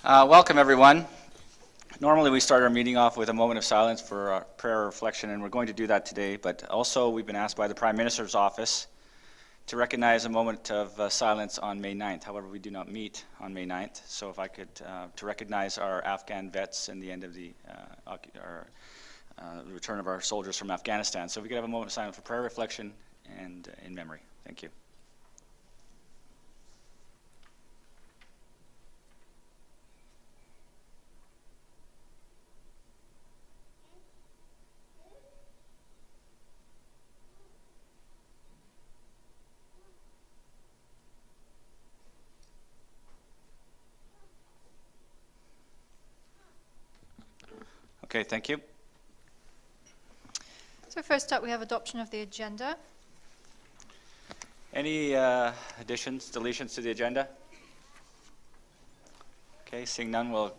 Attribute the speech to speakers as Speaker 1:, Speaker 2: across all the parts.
Speaker 1: Welcome, everyone. Normally, we start our meeting off with a moment of silence for prayer or reflection, and we're going to do that today. But also, we've been asked by the Prime Minister's office to recognize a moment of silence on May 9th. However, we do not meet on May 9th. So if I could, to recognize our Afghan vets and the end of the return of our soldiers from Afghanistan. So if we could have a moment of silence for prayer, reflection, and in memory. Thank you. Okay, thank you.
Speaker 2: So first up, we have adoption of the agenda.
Speaker 1: Any additions, deletions to the agenda? Okay, seeing none, we'll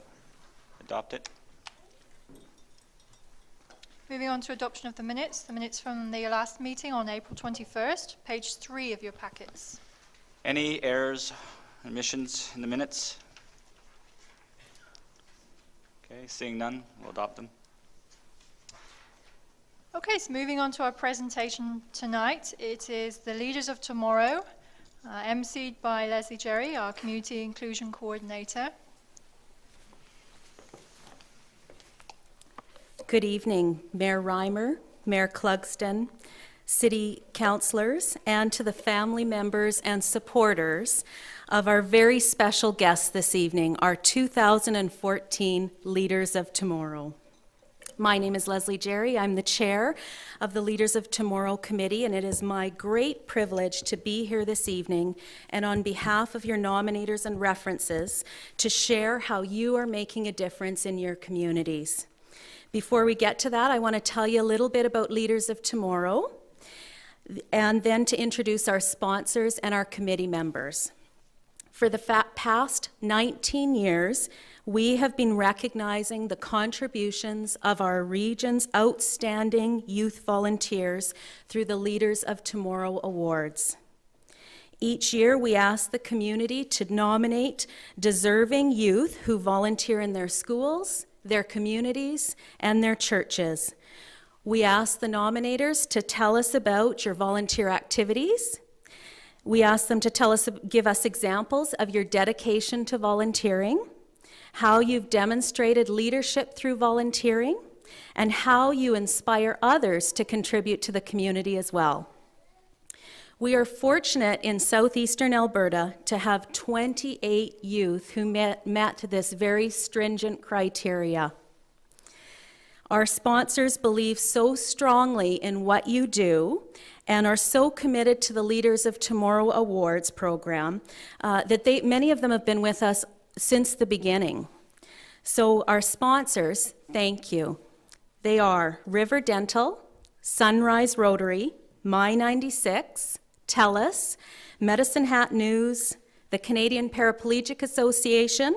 Speaker 1: adopt it.
Speaker 2: Moving on to adoption of the minutes from the last meeting on April 21st, page 3 of your packets.
Speaker 1: Any errors, omissions in the minutes? Okay, seeing none, we'll adopt them.
Speaker 2: Okay, so moving on to our presentation tonight. It is the Leaders of Tomorrow, emceed by Leslie Jerry, our Community Inclusion Coordinator.
Speaker 3: Good evening, Mayor Reimer, Mayor Clugston, City Councillors, and to the family members and supporters of our very special guests this evening, our 2014 Leaders of Tomorrow. My name is Leslie Jerry. I'm the chair of the Leaders of Tomorrow Committee, and it is my great privilege to be here this evening and on behalf of your nominators and references to share how you are making a difference in your communities. Before we get to that, I want to tell you a little bit about Leaders of Tomorrow, and then to introduce our sponsors and our committee members. For the past 19 years, we have been recognizing the contributions of our region's outstanding youth volunteers through the Leaders of Tomorrow Awards. Each year, we ask the community to nominate deserving youth who volunteer in their schools, their communities, and their churches. We ask the nominators to tell us about your volunteer activities. We ask them to give us examples of your dedication to volunteering, how you've demonstrated leadership through volunteering, and how you inspire others to contribute to the community as well. We are fortunate in southeastern Alberta to have 28 youth who met this very stringent criteria. Our sponsors believe so strongly in what you do and are so committed to the Leaders of Tomorrow Awards program that many of them have been with us since the beginning. So our sponsors, thank you. They are River Dental, Sunrise Rotary, My 96, TELUS, Medicine Hat News, the Canadian Paraplegic Association,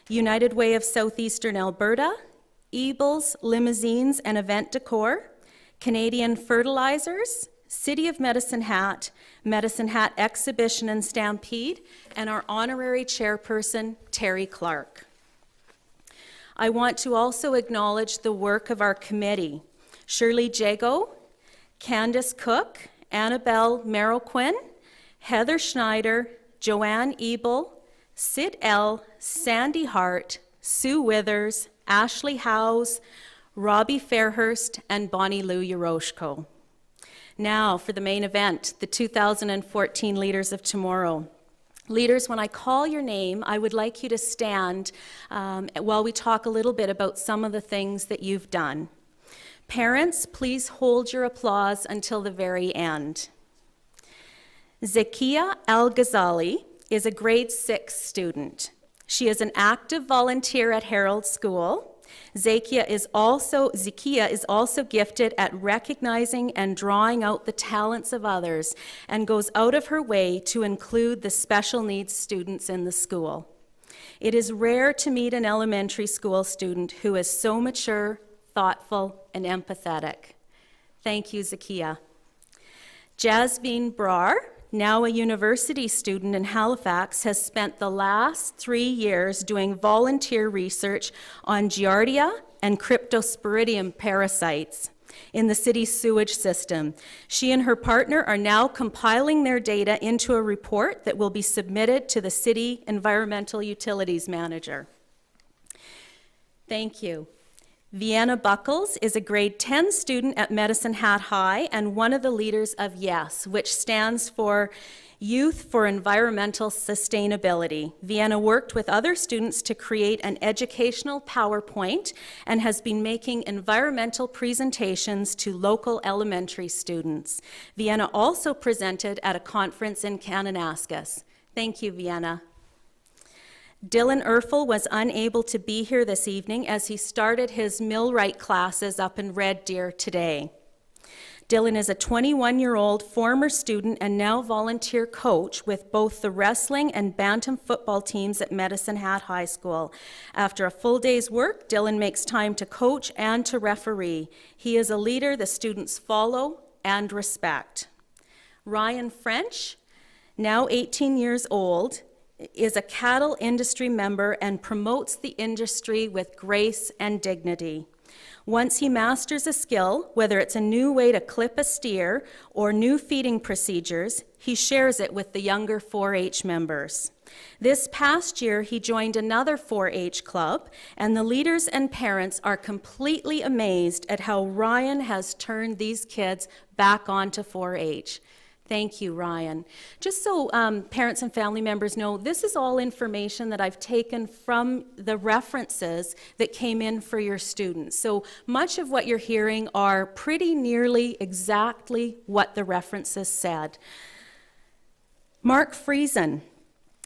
Speaker 3: United Way of Southeastern Alberta, Ebles, Limousines and Event Decor, Canadian Fertilizers, City of Medicine Hat Exhibition and Stampede, and our honorary chairperson, Terry Clark. I want to also acknowledge the work of our committee, Shirley Jago, Candace Cook, Annabelle Marroquin, Heather Schneider, Joanne Ebel, Sid L., Sandy Hart, Sue Withers, Ashley Howes, Robbie Fairhurst, and Bonnie Lou Yoroshko. Now for the main event, the 2014 Leaders of Tomorrow. Leaders, when I call your name, I would like you to stand while we talk a little bit about some of the things that you've done. Parents, please hold your applause until the very end. Zakia Al-Ghazali is a grade 6 student. She is an active volunteer at Herald School. Zakia is also gifted at recognizing and drawing out the talents of others and goes out of her way to include the special needs students in the school. It is rare to meet an elementary school student who is so mature, thoughtful, and empathetic. Thank you, Zakia. Jasmine Brar now a university student in Halifax, has spent the last 3 years doing volunteer research on Giardia and Cryptosporidium parasites in the city's sewage system. She and her partner are now compiling their data into a report that will be submitted to the city environmental utilities manager. Thank you. Vienna Buckles is a grade 10 student at Medicine Hat High and one of the leaders of YES, which stands for Youth for Environmental Sustainability. Vienna worked with other students to create an educational PowerPoint and has been making environmental presentations to local elementary students. Vienna also presented at a conference in Kananaskis. Thank you, Vienna. Dylan Erfel was unable to be here this evening as he started his millwright classes up in Red Deer today. Dylan is a 21-year-old former student and now volunteer coach with both the wrestling and bantam football teams at Medicine Hat High School. After a full day's work, Dylan makes time to coach and to referee. He is a leader the students follow and respect. Ryan French, now 18 years old, is a cattle industry member and promotes the industry with grace and dignity. Once he masters a skill, whether it's a new way to clip a steer or new feeding procedures, he shares it with the younger 4-H members. This past year, he joined another 4-H club, and the leaders and parents are completely amazed at how Ryan has turned these kids back onto 4-H. Thank you, Ryan. Just so parents and family members know, this is all information that I've taken from the references that came in for your students. So much of what you're hearing are pretty nearly exactly what the references said. Mark Friesen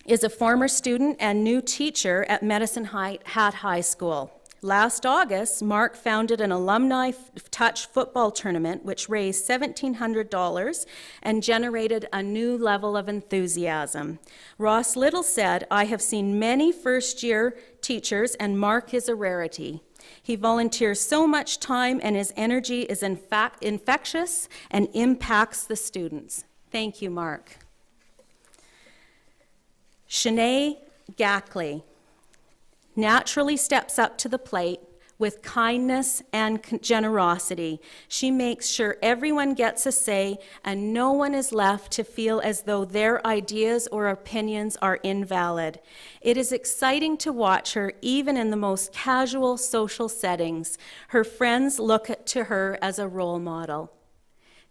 Speaker 3: is a former student and new teacher at Medicine Hat High School. Last August, Mark founded an alumni touch football tournament which raised $1,700 and generated a new level of enthusiasm. Ross Little said, "I have seen many first-year teachers and Mark is a rarity. He volunteers so much time and his energy is in fact infectious and impacts the students." Thank you, Mark. Shanae Gackley naturally steps up to the plate with kindness and generosity. She makes sure everyone gets a say and no one is left to feel as though their ideas or opinions are invalid. It is exciting to watch her even in the most casual social settings. Her friends look to her as a role model.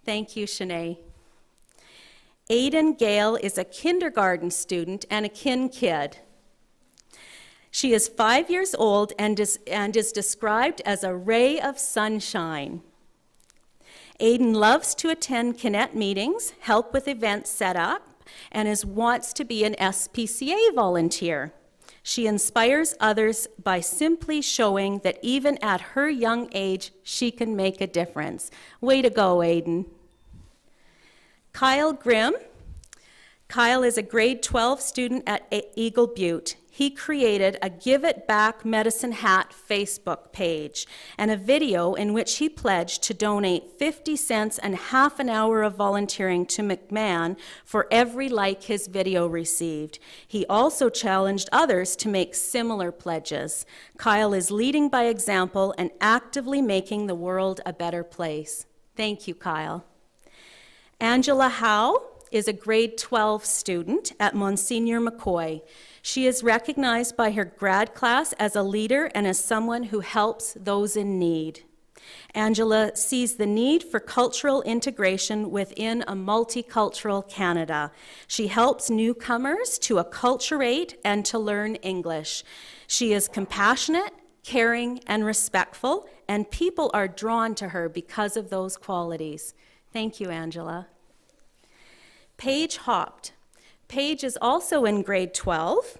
Speaker 3: Thank you, Shanae. Aiden Gale is a kindergarten student and a kin kid. She is 5 years old and is described as a ray of sunshine. Aiden loves to attend Kinet meetings, help with event setup, and wants to be an SPCA volunteer. She inspires others by simply showing that even at her young age, she can make a difference. Way to go, Aiden. Kyle Grimm. Kyle is a grade 12 student at Eagle Butte. He created a Give It Back Medicine Hat Facebook page and a video in which he pledged to donate 50 cents and half an hour of volunteering to McMahon for every like his video received. He also challenged others to make similar pledges. Kyle is leading by example and actively making the world a better place. Thank you, Kyle. Angela Howe is a grade 12 student at Monsignor McCoy. She is recognized by her grad class as a leader and as someone who helps those in need. Angela sees the need for cultural integration within a multicultural Canada. She helps newcomers to acculturate and to learn English. She is compassionate, caring, and respectful, and people are drawn to her because of those qualities. Thank you, Angela. Paige Hopt. Paige is also in grade 12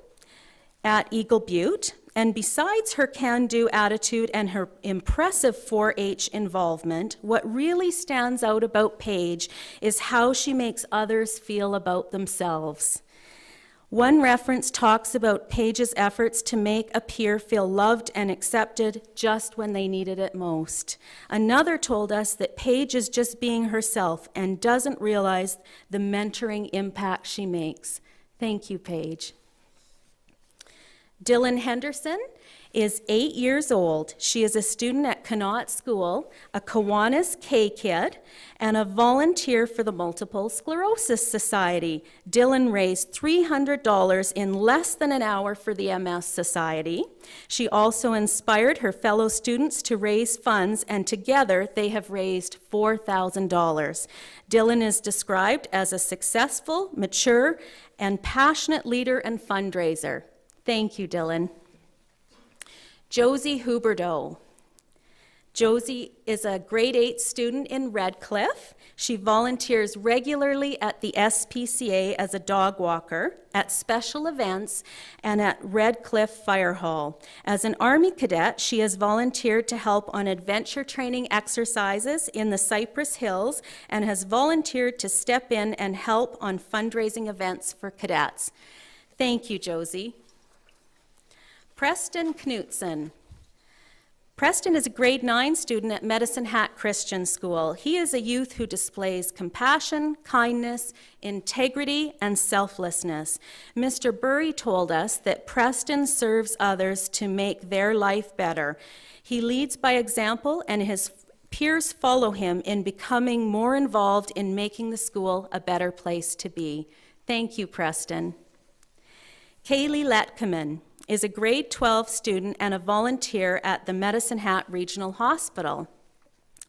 Speaker 3: at Eagle Butte, and besides her can-do attitude and her impressive 4-H involvement, what really stands out about Paige is how she makes others feel about themselves. One reference talks about Paige's efforts to make a peer feel loved and accepted just when they needed it most. Another told us that Paige is just being herself and doesn't realize the mentoring impact she makes. Thank you, Paige. Dylan Henderson is 8 years old. She is a student at Connaught School, a Kiwanis K kid, and a volunteer for the Multiple Sclerosis Society. Dylan raised $300 in less than an hour for the MS Society. She also inspired her fellow students to raise funds, and together they have raised $4,000. Dylan is described as a successful, mature, and passionate leader and fundraiser. Thank you, Dylan. Josie Huberdeau. Josie is a grade 8 student in Redcliffe. She volunteers regularly at the SPCA as a dog walker, at special events, and at Redcliffe Fire Hall. As an Army cadet, she has volunteered to help on adventure training exercises in the Cypress Hills and has volunteered to step in and help on fundraising events for cadets. Thank you, Josie. Preston Knutson. Preston is a grade 9 student at Medicine Hat Christian School. He is a youth who displays compassion, kindness, integrity, and selflessness. Mr. Burry told us that Preston serves others to make their life better. He leads by example, and his peers follow him in becoming more involved in making the school a better place to be. Thank you, Preston. Kaylee Letkeman is a grade 12 student and a volunteer at the Medicine Hat Regional Hospital.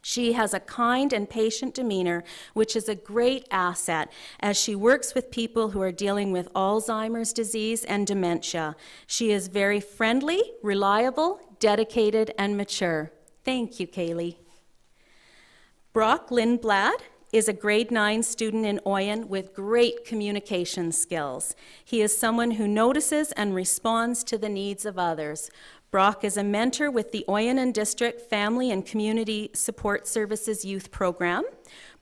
Speaker 3: She has a kind and patient demeanor, which is a great asset as she works with people who are dealing with Alzheimer's disease and dementia. She is very friendly, reliable, dedicated, and mature. Thank you, Kaylee. Brock Lindblad is a grade 9 student in Oyen with great communication skills. He is someone who notices and responds to the needs of others. Brock is a mentor with the Oyen and District Family and Community Support Services Youth Program.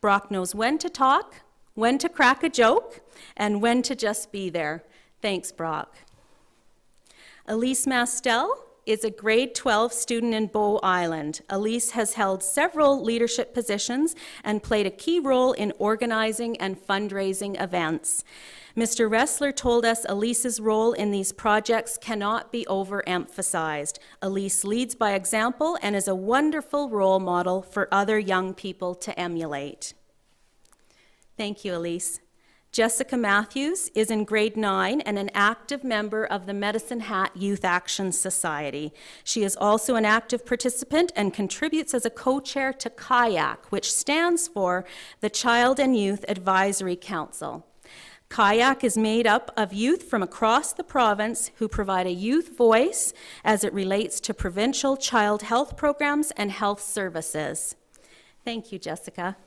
Speaker 3: Brock knows when to talk, when to crack a joke, and when to just be there. Thanks, Brock. Elise Mastel is a grade 12 student in Bow Island. Elise has held several leadership positions and played a key role in organizing and fundraising events. Mr. Ressler told us Elise's role in these projects cannot be overemphasized. Elise leads by example and is a wonderful role model for other young people to emulate. Thank you, Elise. Jessica Matthews is in grade 9 and an active member of the Medicine Hat Youth Action Society. She is also an active participant and contributes as a co-chair to KAYAK, which stands for the Child and Youth Advisory Council. KAYAK is made up of youth from across the province who provide a youth voice as it relates to provincial child health programs and health services. Thank you, Jessica.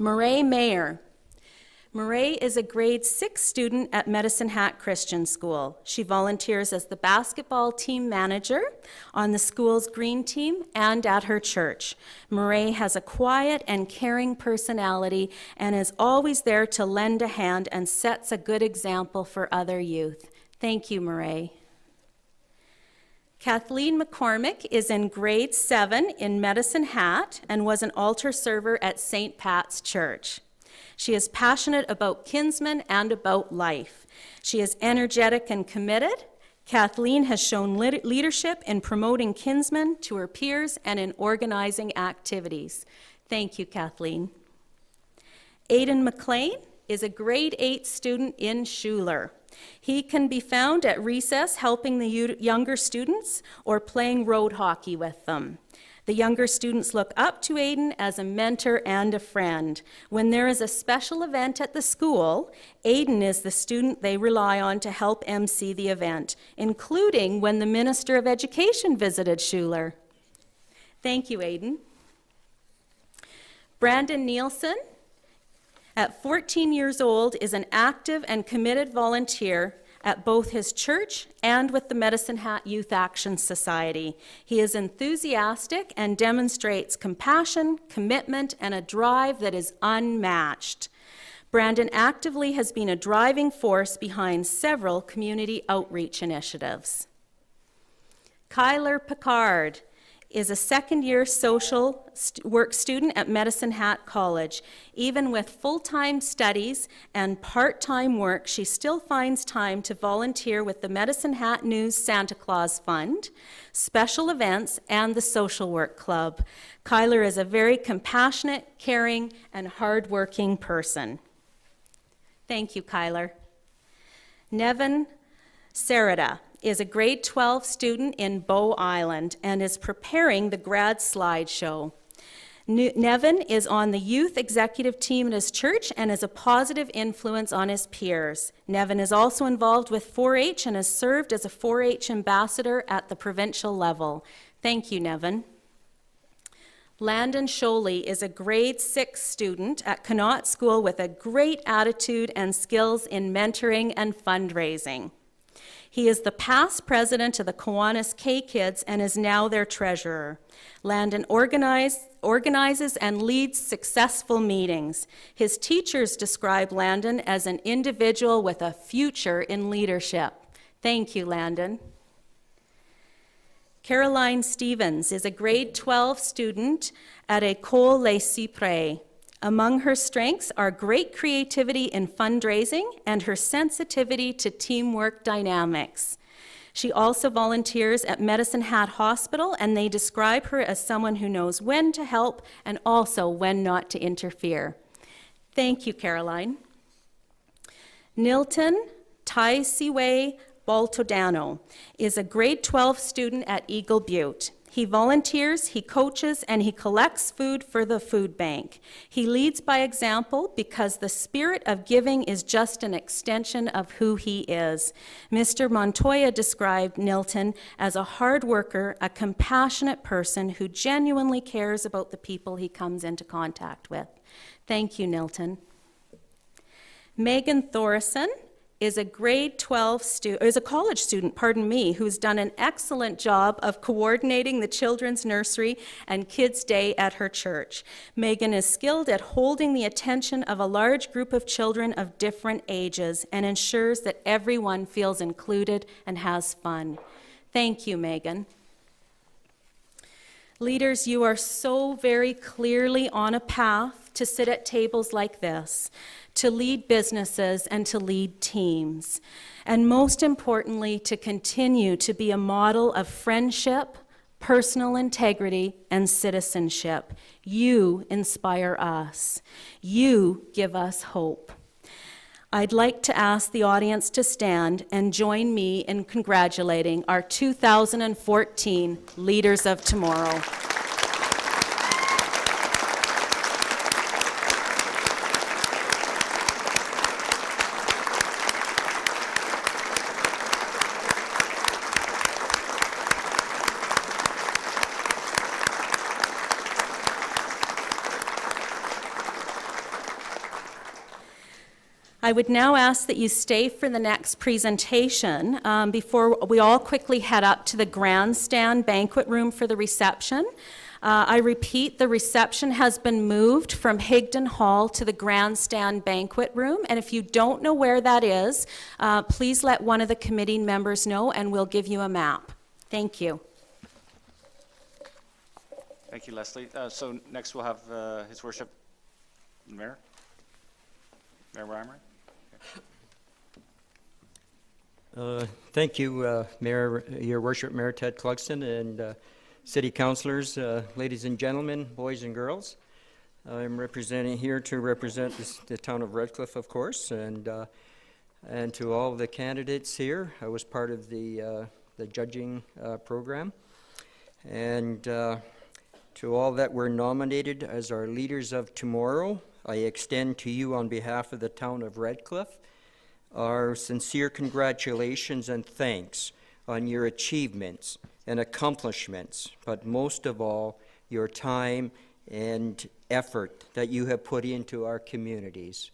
Speaker 3: Murray Mayer. Murray is a grade 6 student at Medicine Hat Christian School. She volunteers as the basketball team manager on the school's green team and at her church. Murray has a quiet and caring personality and is always there to lend a hand and sets a good example for other youth. Thank you, Murray. Kathleen McCormick is in grade 7 in Medicine Hat and was an altar server at St. Pat's Church. She is passionate about kinsmen and about life. She is energetic and committed. Kathleen has shown leadership in promoting kinsmen to her peers and in organizing activities. Thank you, Kathleen. Aidan McLean is a grade 8 student in Schuler. He can be found at recess helping the younger students or playing road hockey with them. The younger students look up to Aidan as a mentor and a friend. When there is a special event at the school, Aidan is the student they rely on to help MC the event, including when the Minister of Education visited Schuler. Thank you, Aidan. Brandon Nielsen, at 14 years old, is an active and committed volunteer at both his church and with the Medicine Hat Youth Action Society. He is enthusiastic and demonstrates compassion, commitment, and a drive that is unmatched. Brandon actively has been a driving force behind several community outreach initiatives. Kyler Picard is a second-year social work student at Medicine Hat College. Even with full-time studies and part-time work, she still finds time to volunteer with the Medicine Hat News Santa Claus Fund, special events, and the Social Work Club. Kyler is a very compassionate, caring, and hard-working person. Thank you, Kyler. Nevin Sarada is a grade 12 student in Bow Island and is preparing the grad slideshow. Nevin is on the youth executive team at his church and is a positive influence on his peers. Nevin is also involved with 4-H and has served as a 4-H ambassador at the provincial level. Thank you, Nevin. Landon Sholey is a grade 6 student at Connaught School with a great attitude and skills in mentoring and fundraising. He is the past president of the Kiwanis K-Kids and is now their treasurer. Landon organizes and leads successful meetings. His teachers describe Landon as an individual with a future in leadership. Thank you, Landon. Caroline Stevens is a grade 12 student at École Les Cyprès. Among her strengths are great creativity in fundraising and her sensitivity to teamwork dynamics. She also volunteers at Medicine Hat Hospital, and they describe her as someone who knows when to help and also when not to interfere. Thank you, Caroline. Nilton Taisiwe Baltodano is a grade 12 student at Eagle Butte. He volunteers, he coaches, and he collects food for the food bank. He leads by example because the spirit of giving is just an extension of who he is. Mr. Montoya described Nilton as a hard worker, a compassionate person who genuinely cares about the people he comes into contact with. Thank you, Nilton. Megan Thorson is a grade 12 student, is a college student, who's done an excellent job of coordinating the children's nursery and kids' day at her church. Megan is skilled at holding the attention of a large group of children of different ages and ensures that everyone feels included and has fun. Thank you, Megan. Leaders, you are so very clearly on a path to sit at tables like this, to lead businesses and to lead teams, and most importantly, to continue to be a model of friendship, personal integrity, and citizenship. You inspire us. You give us hope. I'd like to ask the audience to stand and join me in congratulating our 2014 Leaders of Tomorrow. I would now ask that you stay for the next presentation before we all quickly head up to the grandstand banquet room for the reception. I repeat, the reception has been moved from Higdon Hall to the grandstand banquet room, and if you don't know where that is, please let one of the committee members know and we'll give you a map. Thank you.
Speaker 1: Thank you, Leslie. So next we'll have His Worship Mayor Reimer.
Speaker 4: Thank you, Mayor, Your Worship, Mayor Ted Clugston, and City Councilors, ladies and gentlemen, boys and girls. I'm here to represent the town of Redcliffe, of course, and to all the candidates here. I was part of the judging program, and to all that were nominated as our Leaders of Tomorrow, I extend to you on behalf of the town of Redcliffe our sincere congratulations and thanks on your achievements and accomplishments, but most of all, your time and effort that you have put into our communities.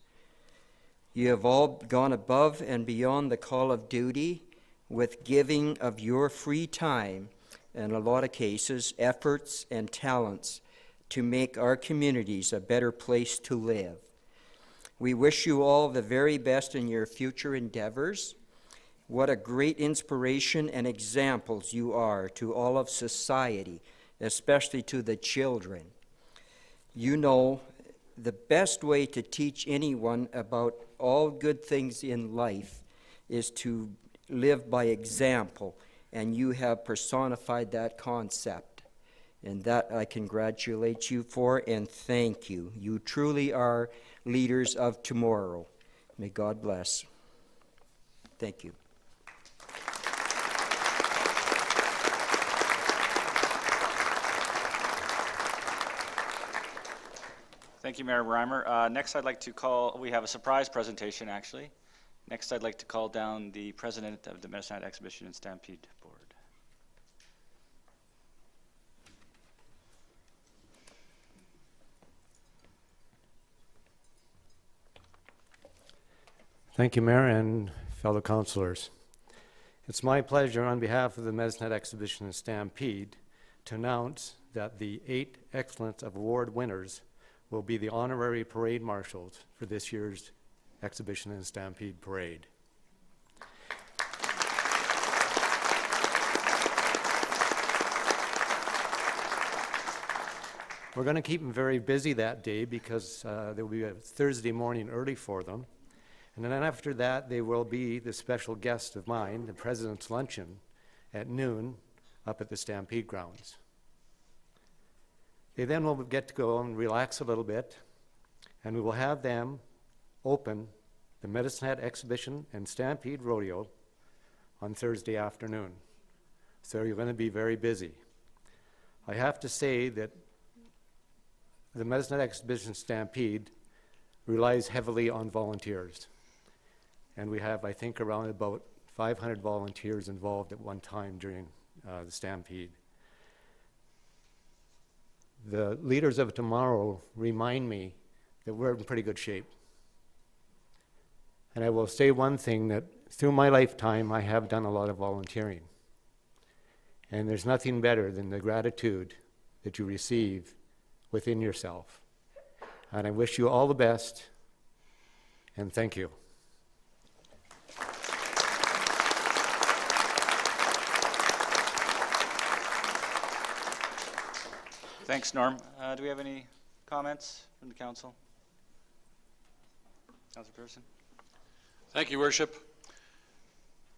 Speaker 4: You have all gone above and beyond the call of duty with giving of your free time, and in a lot of cases, efforts and talents to make our communities a better place to live. We wish you all the very best in your future endeavors. What a great inspiration and examples you are to all of society, especially to the children. You know, the best way to teach anyone about all good things in life is to live by example, and you have personified that concept. And that I congratulate you for and thank you. You truly are leaders of tomorrow. May God bless. Thank you.
Speaker 1: Thank you, Mayor Reimer. Next, I'd like to call, we have a surprise presentation, actually. Next, I'd like to call down the president of the Medicine Hat Exhibition and Stampede Board.
Speaker 5: Thank you, Mayor and fellow councilors. It's my pleasure on behalf of the Medicine Hat Exhibition and Stampede to announce that the 8 Excellence of Award winners will be the honorary parade marshals for this year's Exhibition and Stampede Parade. We're going to keep them very busy that day because there will be a Thursday morning early for them. And then after that, they will be the special guest of mine, the President's Luncheon, at noon up at the Stampede grounds. They then will get to go and relax a little bit, and we will have them open the Medicine Hat Exhibition and Stampede Rodeo on Thursday afternoon. So you're going to be very busy. I have to say that the Medicine Hat Exhibition Stampede relies heavily on volunteers. And we have, I think, around about 500 volunteers involved at one time during the Stampede. The leaders of tomorrow remind me that we're in pretty good shape. And I will say one thing, that through my lifetime, I have done a lot of volunteering. And there's nothing better than the gratitude that you receive within yourself. And I wish you all the best, and thank you.
Speaker 1: Thanks, Norm. Do we have any comments from the council? Councilperson?
Speaker 6: Thank you, Worship.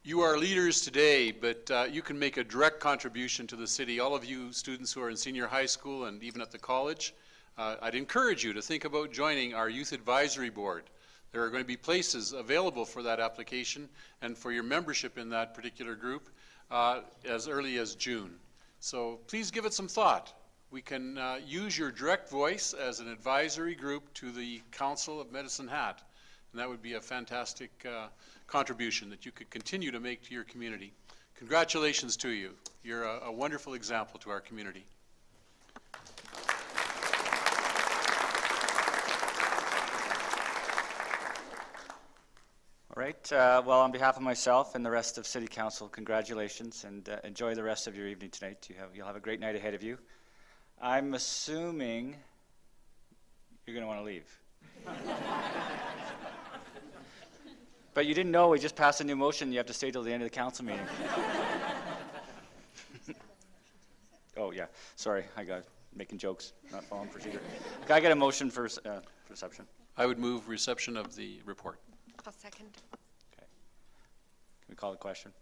Speaker 6: You are leaders today, but you can make a direct contribution to the city. All of you students who are in senior high school and even at the college, I'd encourage you to think about joining our Youth Advisory Board. There are going to be places available for that application and for your membership in that particular group as early as June. So please give it some thought. We can use your direct voice as an advisory group to the Council of Medicine Hat, and that would be a fantastic contribution that you could continue to make to your community. Congratulations to you. You're a wonderful example to our community.
Speaker 1: All right. Well, on behalf of myself and the rest of City Council, congratulations, and enjoy the rest of your evening tonight. You'll have a great night ahead of you. I'm assuming you're going to want to leave. But you didn't know we just passed a new motion. You have to stay till the end of the council meeting. Oh, yeah. Sorry. I got making jokes, not following procedure. Can I get a motion for reception?
Speaker 6: I would move reception of the report.
Speaker 7: I'll second.
Speaker 1: Okay. Can we call the question?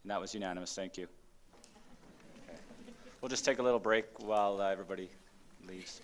Speaker 1: And that was unanimous. Thank you. Okay. We'll just take a little break while everybody leaves.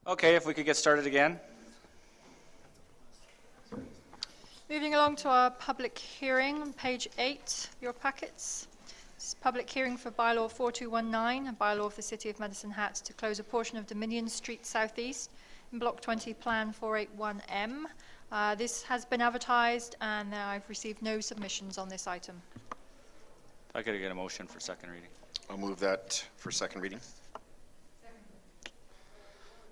Speaker 1: Okay, if we could get started again.
Speaker 2: Moving along to our public hearing on page 8 of your packets. This is public hearing for bylaw 4219, a bylaw of the City of Medicine Hat to close a portion of Dominion Street Southeast in Block 20, Plan 481M. This has been advertised and I've received no submissions on this item.
Speaker 1: If I could get a motion for second reading.
Speaker 7: I'll move that for second reading.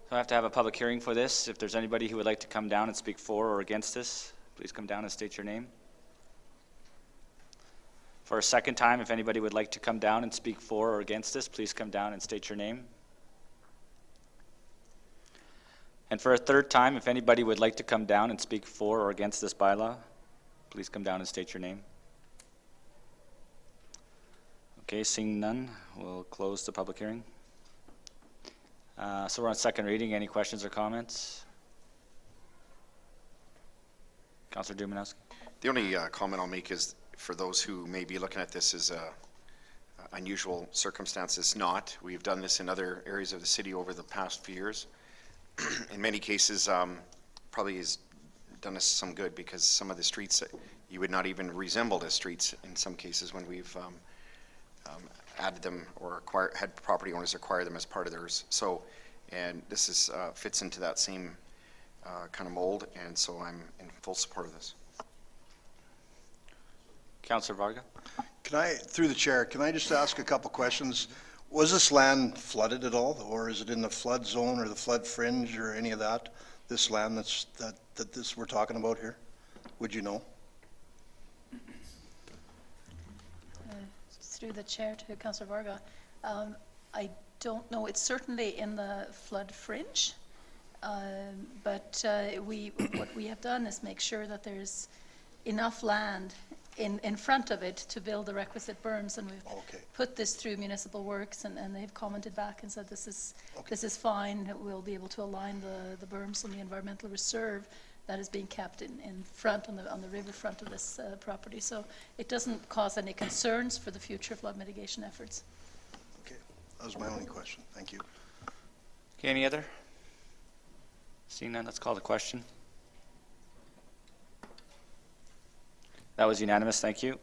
Speaker 1: So I have to have a public hearing for this. If there's anybody who would like to come down and speak for or against this, please come down and state your name. For a second time, if anybody would like to come down and speak for or against this, please come down and state your name. And for a third time, if anybody would like to come down and speak for or against this bylaw, please come down and state your name. Okay, seeing none, we'll close the public hearing. So we're on second reading. Any questions or comments? Councillor Dumanowski.
Speaker 7: The only comment I'll make is for those who may be looking at this as unusual circumstances. Not. We've done this in other areas of the city over the past few years. In many cases, probably has done us some good because some of the streets you would not even resemble as streets in some cases when we've added them or had property owners acquire them as part of theirs. So, and this is fits into that same kind of mold, and so I'm in full support of this.
Speaker 1: Councillor Varga.
Speaker 8: Can I, through the chair, can I just ask a couple questions? Was this land flooded at all, or is it in the flood zone or the flood fringe or any of that? This land that this we're talking about here? Would you know?
Speaker 9: Through the chair to Councillor Varga, I don't know. It's certainly in the flood fringe, but what we have done is make sure that there's enough land in front of it to build the requisite berms, and we've put this through municipal works, and they've commented back and said this is fine. We'll be able to align the berms on the environmental reserve that is being kept in front on the river front of this property. So it doesn't cause any concerns for the future flood mitigation efforts.
Speaker 8: Okay, that was my only question. Thank you.
Speaker 1: Okay, any other? Seeing none, let's call the question. That was unanimous, thank you.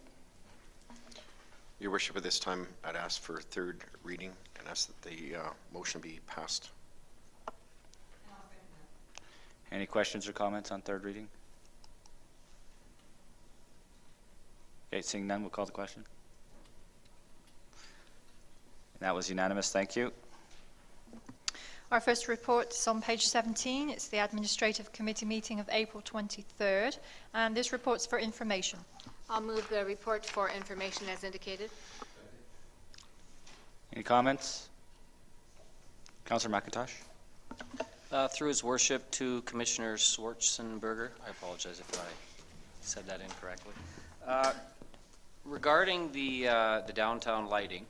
Speaker 7: Your worship, at this time, I'd ask for third reading and ask that the motion be passed.
Speaker 1: Any questions or comments on third reading? Okay, seeing none, we'll call the question. And that was unanimous, thank you.
Speaker 2: Our first report is on page 17. It's the Administrative Committee meeting of April 23rd, and this report's for information.
Speaker 10: I'll move the report for information as indicated.
Speaker 1: Any comments? Councillor McIntosh.
Speaker 11: Through his worship to Commissioner Schwarzenberger, I apologize if I said that incorrectly. Regarding the downtown lighting,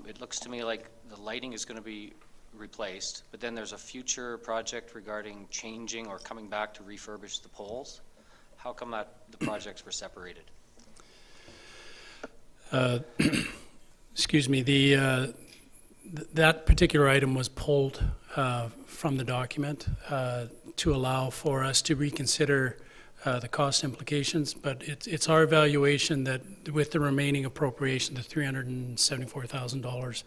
Speaker 11: it looks to me like the lighting is going to be replaced, but then there's a future project regarding changing or coming back to refurbish the poles. How come that the projects were separated?
Speaker 12: Excuse me, that particular item was pulled from the document to allow for us to reconsider the cost implications, but it's our evaluation that with the remaining appropriation, the $374,000,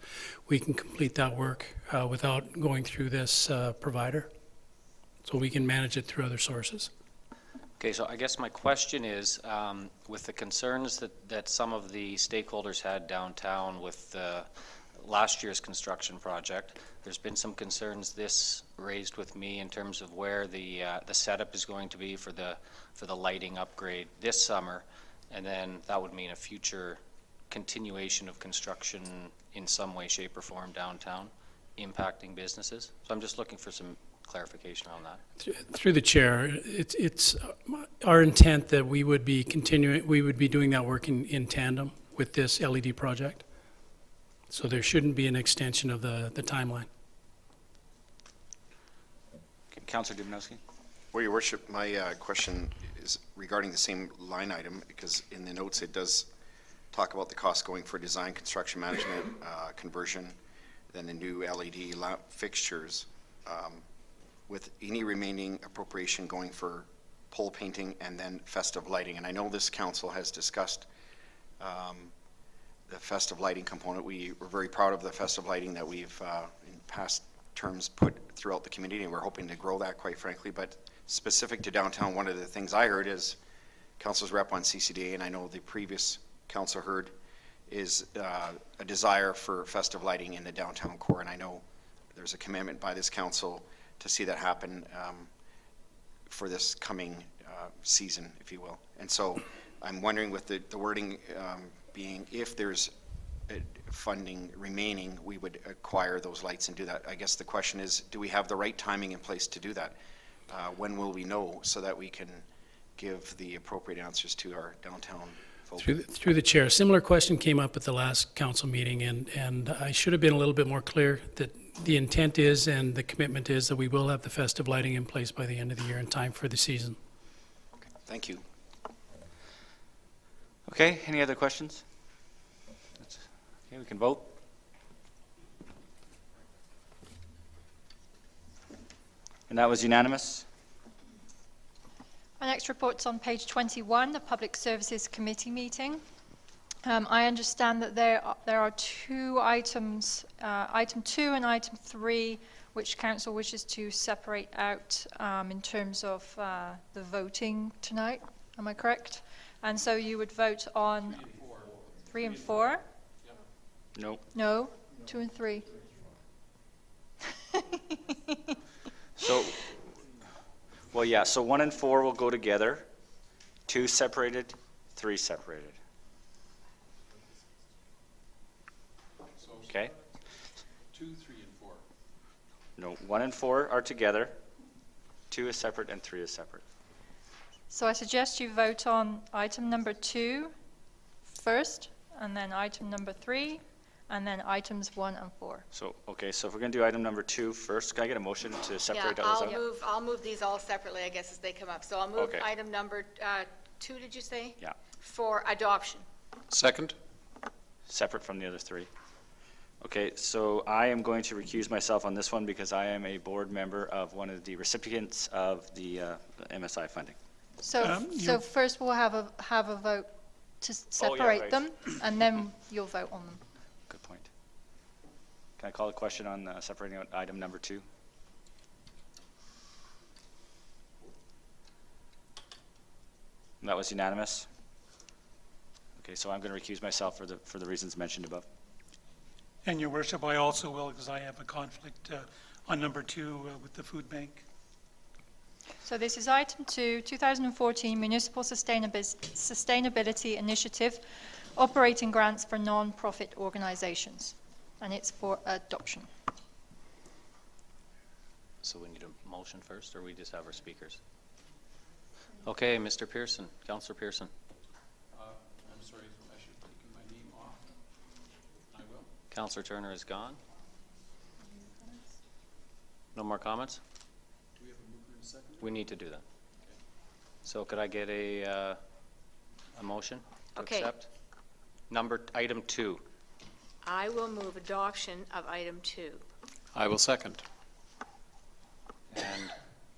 Speaker 12: we can complete that work without going through this provider. So we can manage it through other sources.
Speaker 11: Okay, so I guess my question is, with the concerns that some of the stakeholders had downtown with last year's construction project, there's been some concerns this raised with me in terms of where the setup is going to be for the lighting upgrade this summer, and then that would mean a future continuation of construction in some way, shape, or form downtown, impacting businesses. So I'm just looking for some clarification on that.
Speaker 12: Through the chair, it's our intent that we would be doing that work in tandem with this LED project. So there shouldn't be an extension of the timeline.
Speaker 1: Okay, Councillor Dumanowski.
Speaker 7: Well, your worship, my question is regarding the same line item, because in the notes it does talk about the cost going for design, construction management, conversion, then the new LED lamp fixtures. with any remaining appropriation going for pole painting and then festive lighting. And I know this council has discussed the festive lighting component. We were very proud of the festive lighting that we've in past terms put throughout the community, and we're hoping to grow that, quite frankly. But specific to downtown, one of the things I heard is council's rep on CCDA, and I know the previous council heard, is a desire for festive lighting in the downtown core. And I know there's a commitment by this council to see that happen for this coming season, if you will. And so I'm wondering, with the wording being, if there's funding remaining, we would acquire those lights and do that. I guess the question is, do we have the right timing in place to do that? When will we know, so that we can give the appropriate answers to our downtown folks?
Speaker 12: Through the chair, a similar question came up at the last council meeting, and I should have been a little bit more clear that the intent is and the commitment is that we will have the festive lighting in place by the end of the year in time for the season.
Speaker 7: Thank you.
Speaker 1: Okay, any other questions? Okay, we can vote. And that was unanimous?
Speaker 2: Our next report's on page 21, the Public Services Committee meeting. I understand that there are two items, item 2 and item 3, which council wishes to separate out in terms of the voting tonight. Am I correct? And so you would vote on 3 and 4?
Speaker 1: No.
Speaker 2: No, 2 and 3.
Speaker 1: So, well, yeah, so 1 and 4 will go together, 2 separated, 3 separated. Okay?
Speaker 6: 2, 3, and 4.
Speaker 1: No, 1 and 4 are together, 2 is separate, and 3 is separate.
Speaker 2: So I suggest you vote on item number 2 first, and then item number 3, and then items 1 and 4.
Speaker 1: So, okay, so if we're going to do item number 2 first, can I get a motion to separate
Speaker 10: Yeah,
Speaker 1: those out?
Speaker 10: I'll move these all separately, I guess, as they come up. So I'll move
Speaker 1: Okay.
Speaker 10: item number 2, did you say?
Speaker 1: Yeah.
Speaker 10: For adoption.
Speaker 6: Second?
Speaker 1: Separate from the other 3. Okay, so I am going to recuse myself on this one because I am a board member of one of the recipients of the MSI funding.
Speaker 2: So, so first we'll have a vote to separate
Speaker 1: right.
Speaker 2: them, and then you'll vote on them.
Speaker 1: Good point. Can I call a question on separating out item number 2? And that was unanimous? Okay, so I'm going to recuse myself for the reasons mentioned above.
Speaker 13: And Your Worship, I also will, because I have a conflict on number 2 with the food bank.
Speaker 2: So this is item 2, 2014 Municipal Sustainability Initiative, operating grants for non-profit organizations, and it's for adoption.
Speaker 11: So we need a motion first, or we just have our speakers? Okay, Mr. Pearson, Councillor Pearson.
Speaker 6: I'm sorry, I should have taken my name off. I will.
Speaker 11: Councillor Turner is gone. No more comments?
Speaker 6: Do we have a mover and a second?
Speaker 11: We need to do that. So could I get a motion to
Speaker 10: Okay.
Speaker 11: accept? Item 2.
Speaker 10: I will move adoption of item 2.
Speaker 6: I will second.
Speaker 11: And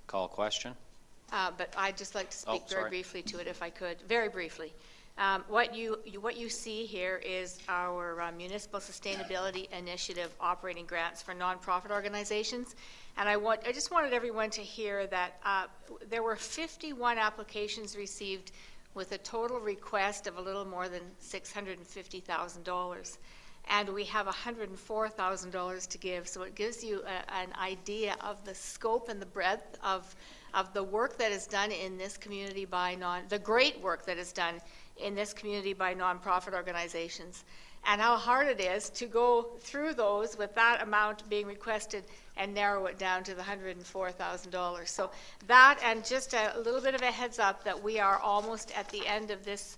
Speaker 11: call question?
Speaker 10: But I'd just like to speak
Speaker 11: sorry.
Speaker 10: very briefly to it, if I could, very briefly. What you see here is our Municipal Sustainability Initiative operating grants for nonprofit organizations. And I just wanted everyone to hear that there were 51 applications received with a total request of a little more than $650,000. And we have $104,000 to give, so it gives you an idea of the scope and the breadth of the work that is done in this community by the great work that is done in this community by nonprofit organizations, and how hard it is to go through those with that amount being requested and narrow it down to the $104,000. So that, and just a little bit of a heads up that we are almost at the end of this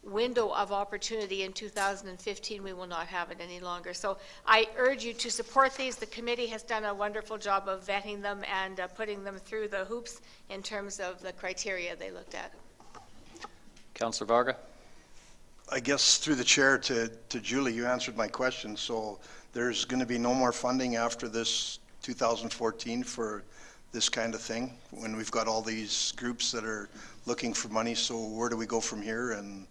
Speaker 10: window of opportunity. In 2015, we will not have it any longer. So I urge you to support these. The committee has done a wonderful job of vetting them and putting them through the hoops in terms of the criteria they looked at.
Speaker 11: Councillor Varga?
Speaker 8: I guess through the chair to Julie, you answered my question. So there's going to be no more funding after this 2014 for this kind of thing, when we've got all these groups that are looking for money? So where do we go from here? And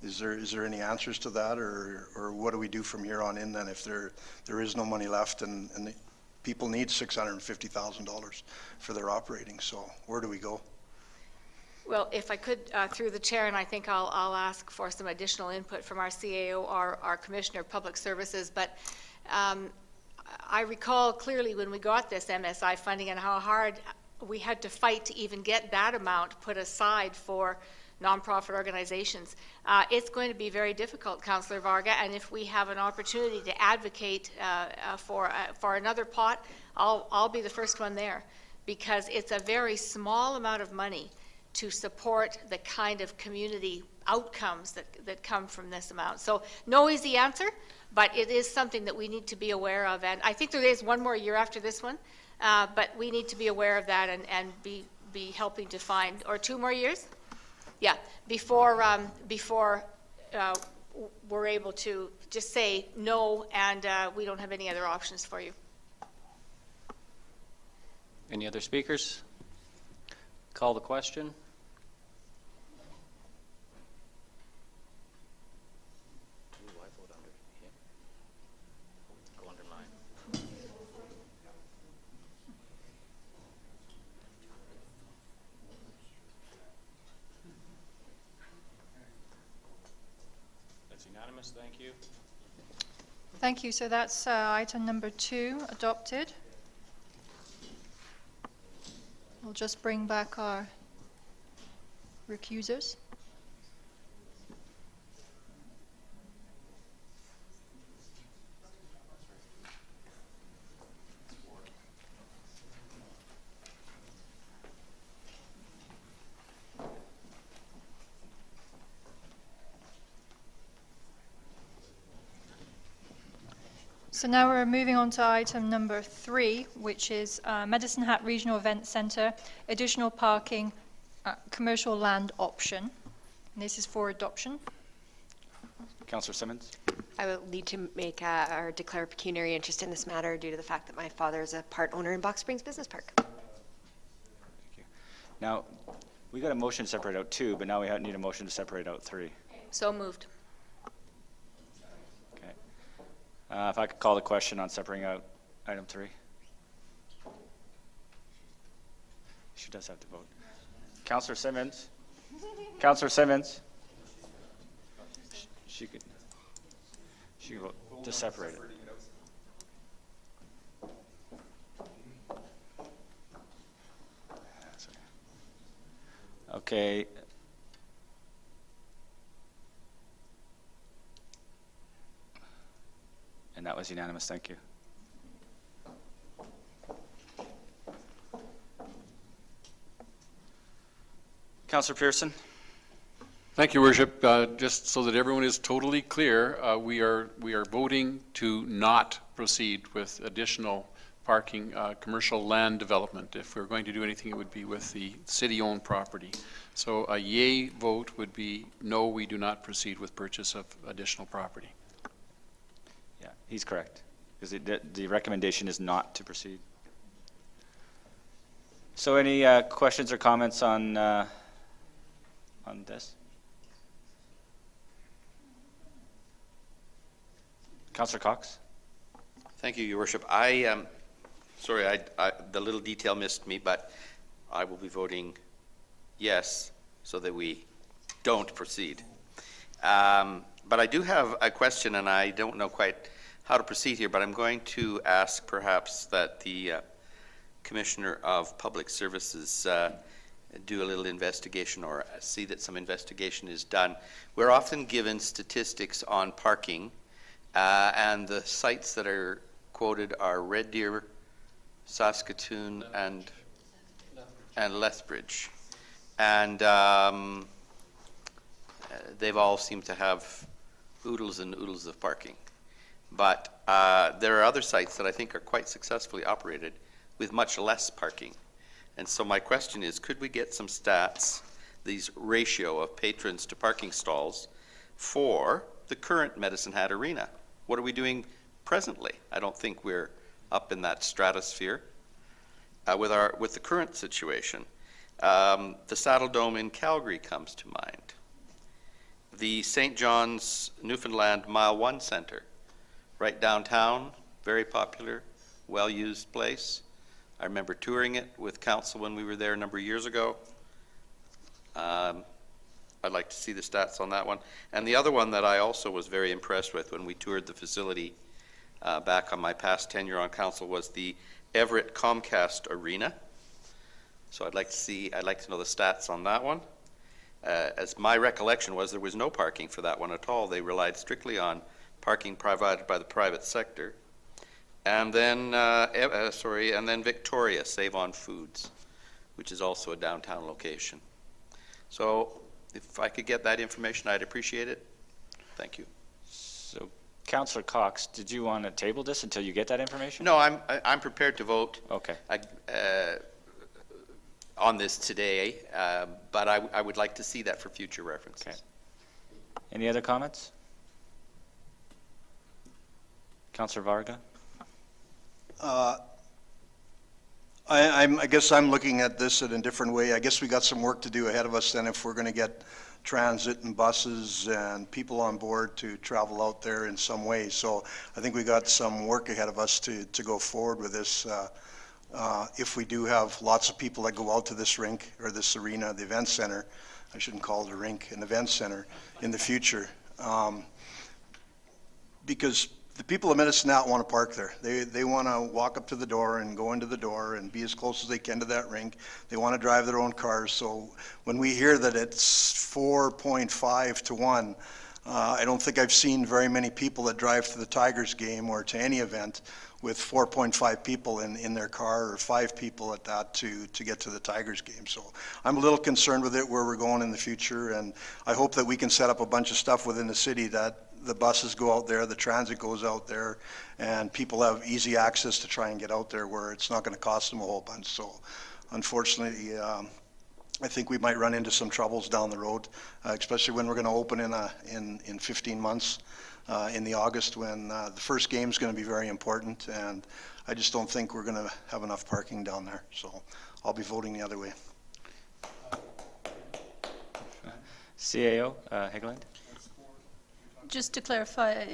Speaker 8: is there any answers to that, or what do we do from here on in then if there is no money left and the people need $650,000 for their operating? So where do we go?
Speaker 10: Well, if I could, through the chair, and I think I'll ask for some additional input from our CAO, our Commissioner of Public Services, but I recall clearly when we got this MSI funding and how hard we had to fight to even get that amount put aside for nonprofit organizations. It's going to be very difficult, Councillor Varga, and if we have an opportunity to advocate for another pot, I'll be the first one there, because it's a very small amount of money to support the kind of community outcomes that come from this amount. So no easy answer, but it is something that we need to be aware of, and I think there is one more year after this one, but we need to be aware of that and be helping to find, or 2 more years? Yeah, before we're able to just say no, and we don't have any other options for you.
Speaker 11: Any other speakers? Call the question. Go under mine. That's unanimous, thank you.
Speaker 2: Thank you. So that's item number 2 adopted. We'll just bring back our recusers. So now we're moving on to item number 3, which is Medicine Hat Regional Event Centre, additional parking, commercial land option. And this is for adoption.
Speaker 1: Councillor Simmons?
Speaker 14: I will need to make or declare pecuniary interest in this matter due to the fact that my father is a part owner in Box Springs Business Park.
Speaker 1: Thank you. Now, we got a motion to separate out 2, but now we need a motion to separate out 3.
Speaker 10: So moved.
Speaker 1: Okay. If I could call the question on separating out item 3. She does have to vote. Councillor Simmons? Councillor Simmons? She could vote to separate it. Okay. And that was unanimous, thank you. Councillor Pearson?
Speaker 6: Thank you, Worship. Just so that everyone is totally clear, we are voting to not proceed with additional parking, commercial land development. If we're going to do anything, it would be with the city-owned property. So a yay vote would be no, we do not proceed with purchase of additional property.
Speaker 1: Yeah, he's correct, because the recommendation is not to proceed. So any questions or comments on this? Councillor Cox?
Speaker 15: Thank you, Your Worship. Sorry, the little detail missed me, but I will be voting yes so that we don't proceed. But I do have a question, and I don't know quite how to proceed here, but I'm going to ask perhaps that the Commissioner of Public Services do a little investigation or see that some investigation is done. We're often given statistics on parking, and the sites that are quoted are Red Deer, Saskatoon, and Lethbridge. And they've all seemed to have oodles and oodles of parking. But there are other sites that I think are quite successfully operated with much less parking. And so my question is, could we get some stats, these ratio of patrons to parking stalls for the current Medicine Hat Arena? What are we doing presently? I don't think we're up in that stratosphere. with the current situation, the Saddle Dome in Calgary comes to mind. The St. John's, Newfoundland Mile 1 Center, right downtown, very popular, well-used place. I remember touring it with council when we were there a number of years ago. I'd like to see the stats on that one. And the other one that I also was very impressed with when we toured the facility back on my past tenure on council was the Everett Comcast Arena. So I'd like to know the stats on that one. As my recollection was, there was no parking for that one at all. They relied strictly on parking provided by the private sector. And then, and then Victoria, Save on Foods, which is also a downtown location. So if I could get that information, I'd appreciate it. Thank you.
Speaker 1: So, Councillor Cox, did you want to table this until you get that information?
Speaker 15: No, I'm prepared to vote.
Speaker 1: Okay.
Speaker 15: On this today, but I would like to see that for future references.
Speaker 1: Okay. Any other comments? Councillor Varga?
Speaker 8: I guess I'm looking at this in a different way. I guess we got some work to do ahead of us then if we're going to get transit and buses and people on board to travel out there in some way. So I think we got some work ahead of us to go forward with this. If we do have lots of people that go out to this rink or this arena, the event center, I shouldn't call it a rink, an event center in the future. Because the people of Medicine Hat want to park there. They want to walk up to the door and go into the door and be as close as they can to that rink. They want to drive their own cars. So when we hear that it's 4.5 to 1, I don't think I've seen very many people that drive to the Tigers game or to any event with 4.5 people in their car or 5 people at that to get to the Tigers game. So I'm a little concerned with it, where we're going in the future, and I hope that we can set up a bunch of stuff within the city that the buses go out there, the transit goes out there, and people have easy access to try and get out there where it's not going to cost them a whole bunch. So unfortunately, I think we might run into some troubles down the road, especially when we're going to open in 15 months. In the August, when the first game is going to be very important, and I just don't think we're going to have enough parking down there. So I'll be voting the other way.
Speaker 1: CAO, Hegland?
Speaker 9: Just to clarify,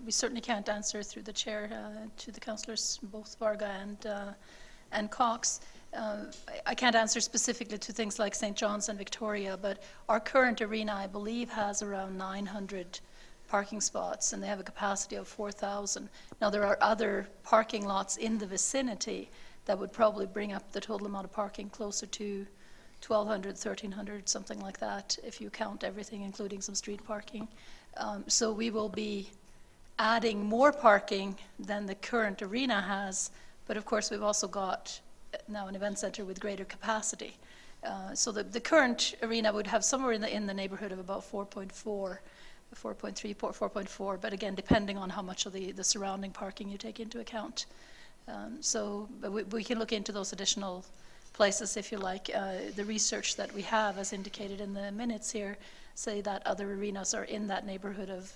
Speaker 9: we certainly can't answer through the chair to the councillors, both Varga and Cox. I can't answer specifically to things like St. John's and Victoria, but our current arena, I believe, has around 900 parking spots, and they have a capacity of 4,000. Now, there are other parking lots in the vicinity that would probably bring up the total amount of parking closer to 1,200, 1,300, something like that, if you count everything, including some street parking. So we will be adding more parking than the current arena has, but of course we've also got now an event center with greater capacity. So the current arena would have somewhere in the neighborhood of about 4.4, 4.3, 4.4, but again, depending on how much of the surrounding parking you take into account. But we can look into those additional places if you like. The research that we have, as indicated in the minutes here, say that other arenas are in that neighborhood of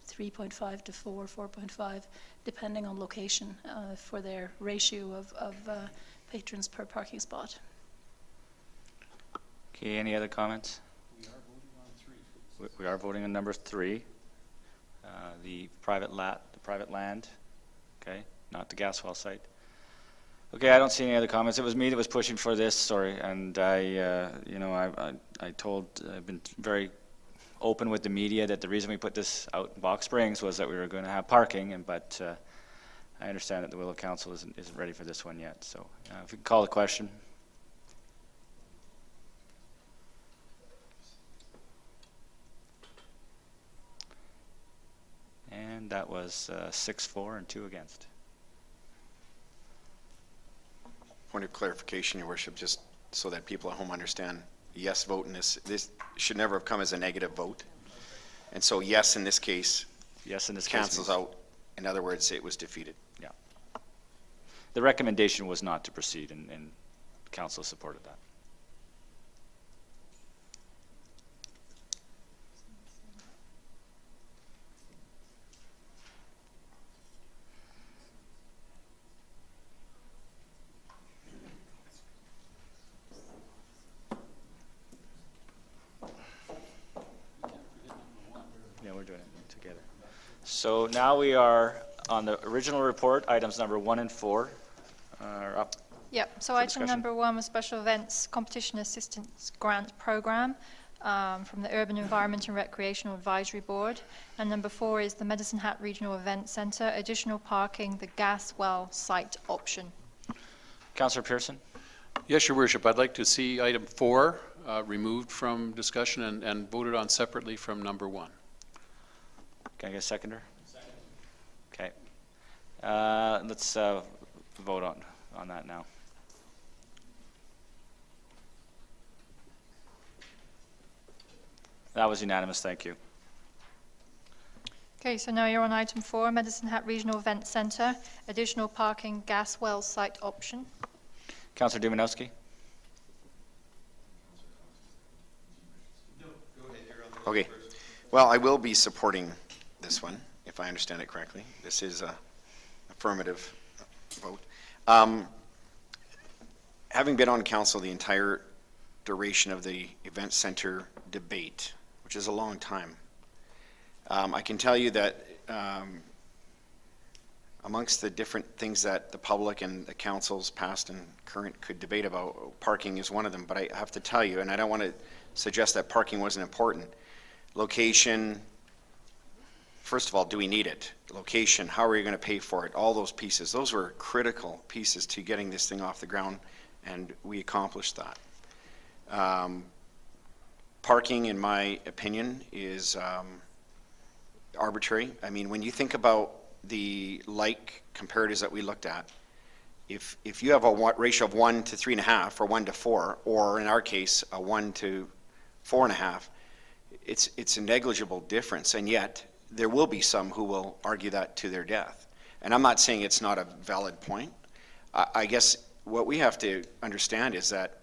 Speaker 9: 3.5 to 4, 4.5, depending on location for their ratio of patrons per parking spot.
Speaker 1: Okay, any other comments? We are voting on number 3, the private land, okay, not the gas well site. Okay, I don't see any other comments. It was me that was pushing for this, sorry, and I've been very open with the media that the reason we put this out in Box Springs was that we were going to have parking, but I understand that the will of council isn't ready for this one yet. So if we could call the question. And that was 6-4 and 2 against.
Speaker 7: Point of clarification, Your Worship, just so that people at home understand, yes vote in this should never have come as a negative vote. And so yes in this case, cancels out. In other words, it was defeated.
Speaker 1: Yeah. The recommendation was not to proceed, and council supported that. So now we are on the original report, items number 1 and 4 are up.
Speaker 2: Yep, so
Speaker 1: For
Speaker 2: item
Speaker 1: discussion.
Speaker 2: number 1 was Special Events Competition Assistance Grant Program from the Urban Environment and Recreational Advisory Board. And number 4 is the Medicine Hat Regional Event Center, additional parking, the gas well site option.
Speaker 1: Councillor Pearson?
Speaker 6: Yes, Your Worship, I'd like to see item 4 removed from discussion and voted on separately from number 1.
Speaker 1: Can I get a seconder? Okay. Let's vote on that now. That was unanimous, thank you.
Speaker 2: Okay, so now you're on item 4, Medicine Hat Regional Event Center, additional parking, gas well site option.
Speaker 1: Councillor Dumanowski?
Speaker 7: Okay. Well, I will be supporting this one, if I understand it correctly. This is a affirmative vote. Having been on council the entire duration of the event center debate, which is a long time, I can tell you that amongst the different things that the public and the councils past and current could debate about, parking is one of them. But I have to tell you, and I don't want to suggest that parking wasn't important. Location, first of all, do we need it? Location, how are we going to pay for it? All those pieces, those were critical pieces to getting this thing off the ground, and we accomplished that. Parking, in my opinion, is arbitrary. I mean, when you think about the like comparatives that we looked at, if you have a ratio of 1 to 3.5 or 1 to 4, or in our case, a 1 to 4.5, it's a negligible difference, and yet there will be some who will argue that to their death. And I'm not saying it's not a valid point. I guess what we have to understand is that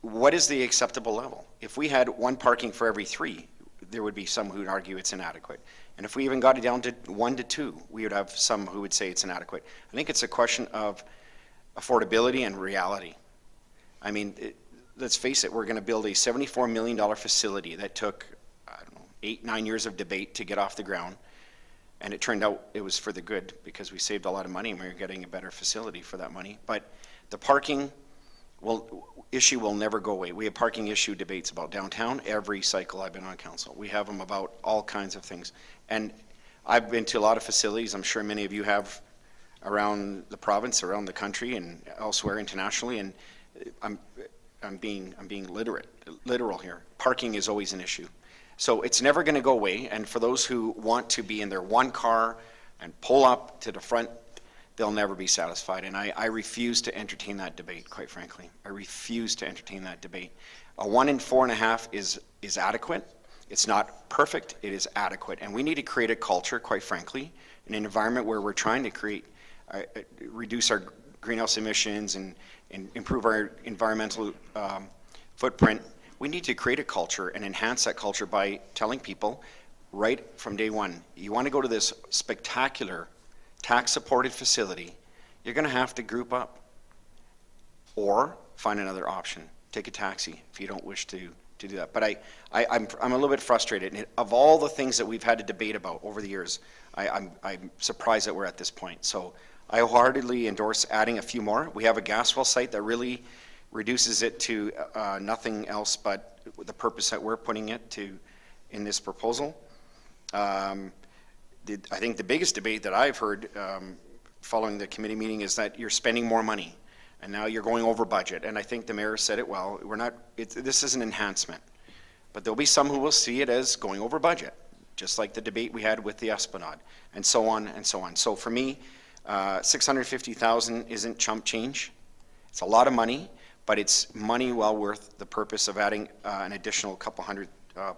Speaker 7: what is the acceptable level? If we had 1 parking for every 3, there would be some who would argue it's inadequate. And if we even got it down to 1 to 2, we would have some who would say it's inadequate. I think it's a question of affordability and reality. I mean, let's face it, we're going to build a $74 million facility that took, I don't know, 8-9 years of debate to get off the ground. And it turned out it was for the good because we saved a lot of money and we were getting a better facility for that money. But the parking issue will never go away. We have parking issue debates about downtown every cycle I've been on council. We have them about all kinds of things. And I've been to a lot of facilities, I'm sure many of you have, around the province, around the country, and elsewhere internationally, and I'm being literal here. Parking is always an issue. So it's never going to go away, and for those who want to be in their 1 car and pull up to the front, they'll never be satisfied. And I refuse to entertain that debate, quite frankly. I refuse to entertain that debate. A 1 in 4.5 is adequate. It's not perfect, it is adequate. And we need to create a culture, quite frankly, in an environment where we're trying to create, reduce our greenhouse emissions and improve our environmental footprint. We need to create a culture and enhance that culture by telling people right from day one, you want to go to this spectacular tax-supported facility, you're going to have to group up or find another option. Take a taxi if you don't wish to do that. But I'm a little bit frustrated. And of all the things that we've had to debate about over the years, I'm surprised that we're at this point. So I wholeheartedly endorse adding a few more. We have a gas well site that really reduces it to nothing else but the purpose that we're putting it to in this proposal. I think the biggest debate that I've heard following the committee meeting is that you're spending more money and now you're going over budget. And I think the mayor said it well. This is an enhancement, but there'll be some who will see it as going over budget, just like the debate we had with the Esplanade, and so on and so on. So for me, $650,000 isn't chump change. It's a lot of money, but it's money well worth the purpose of adding an additional couple hundred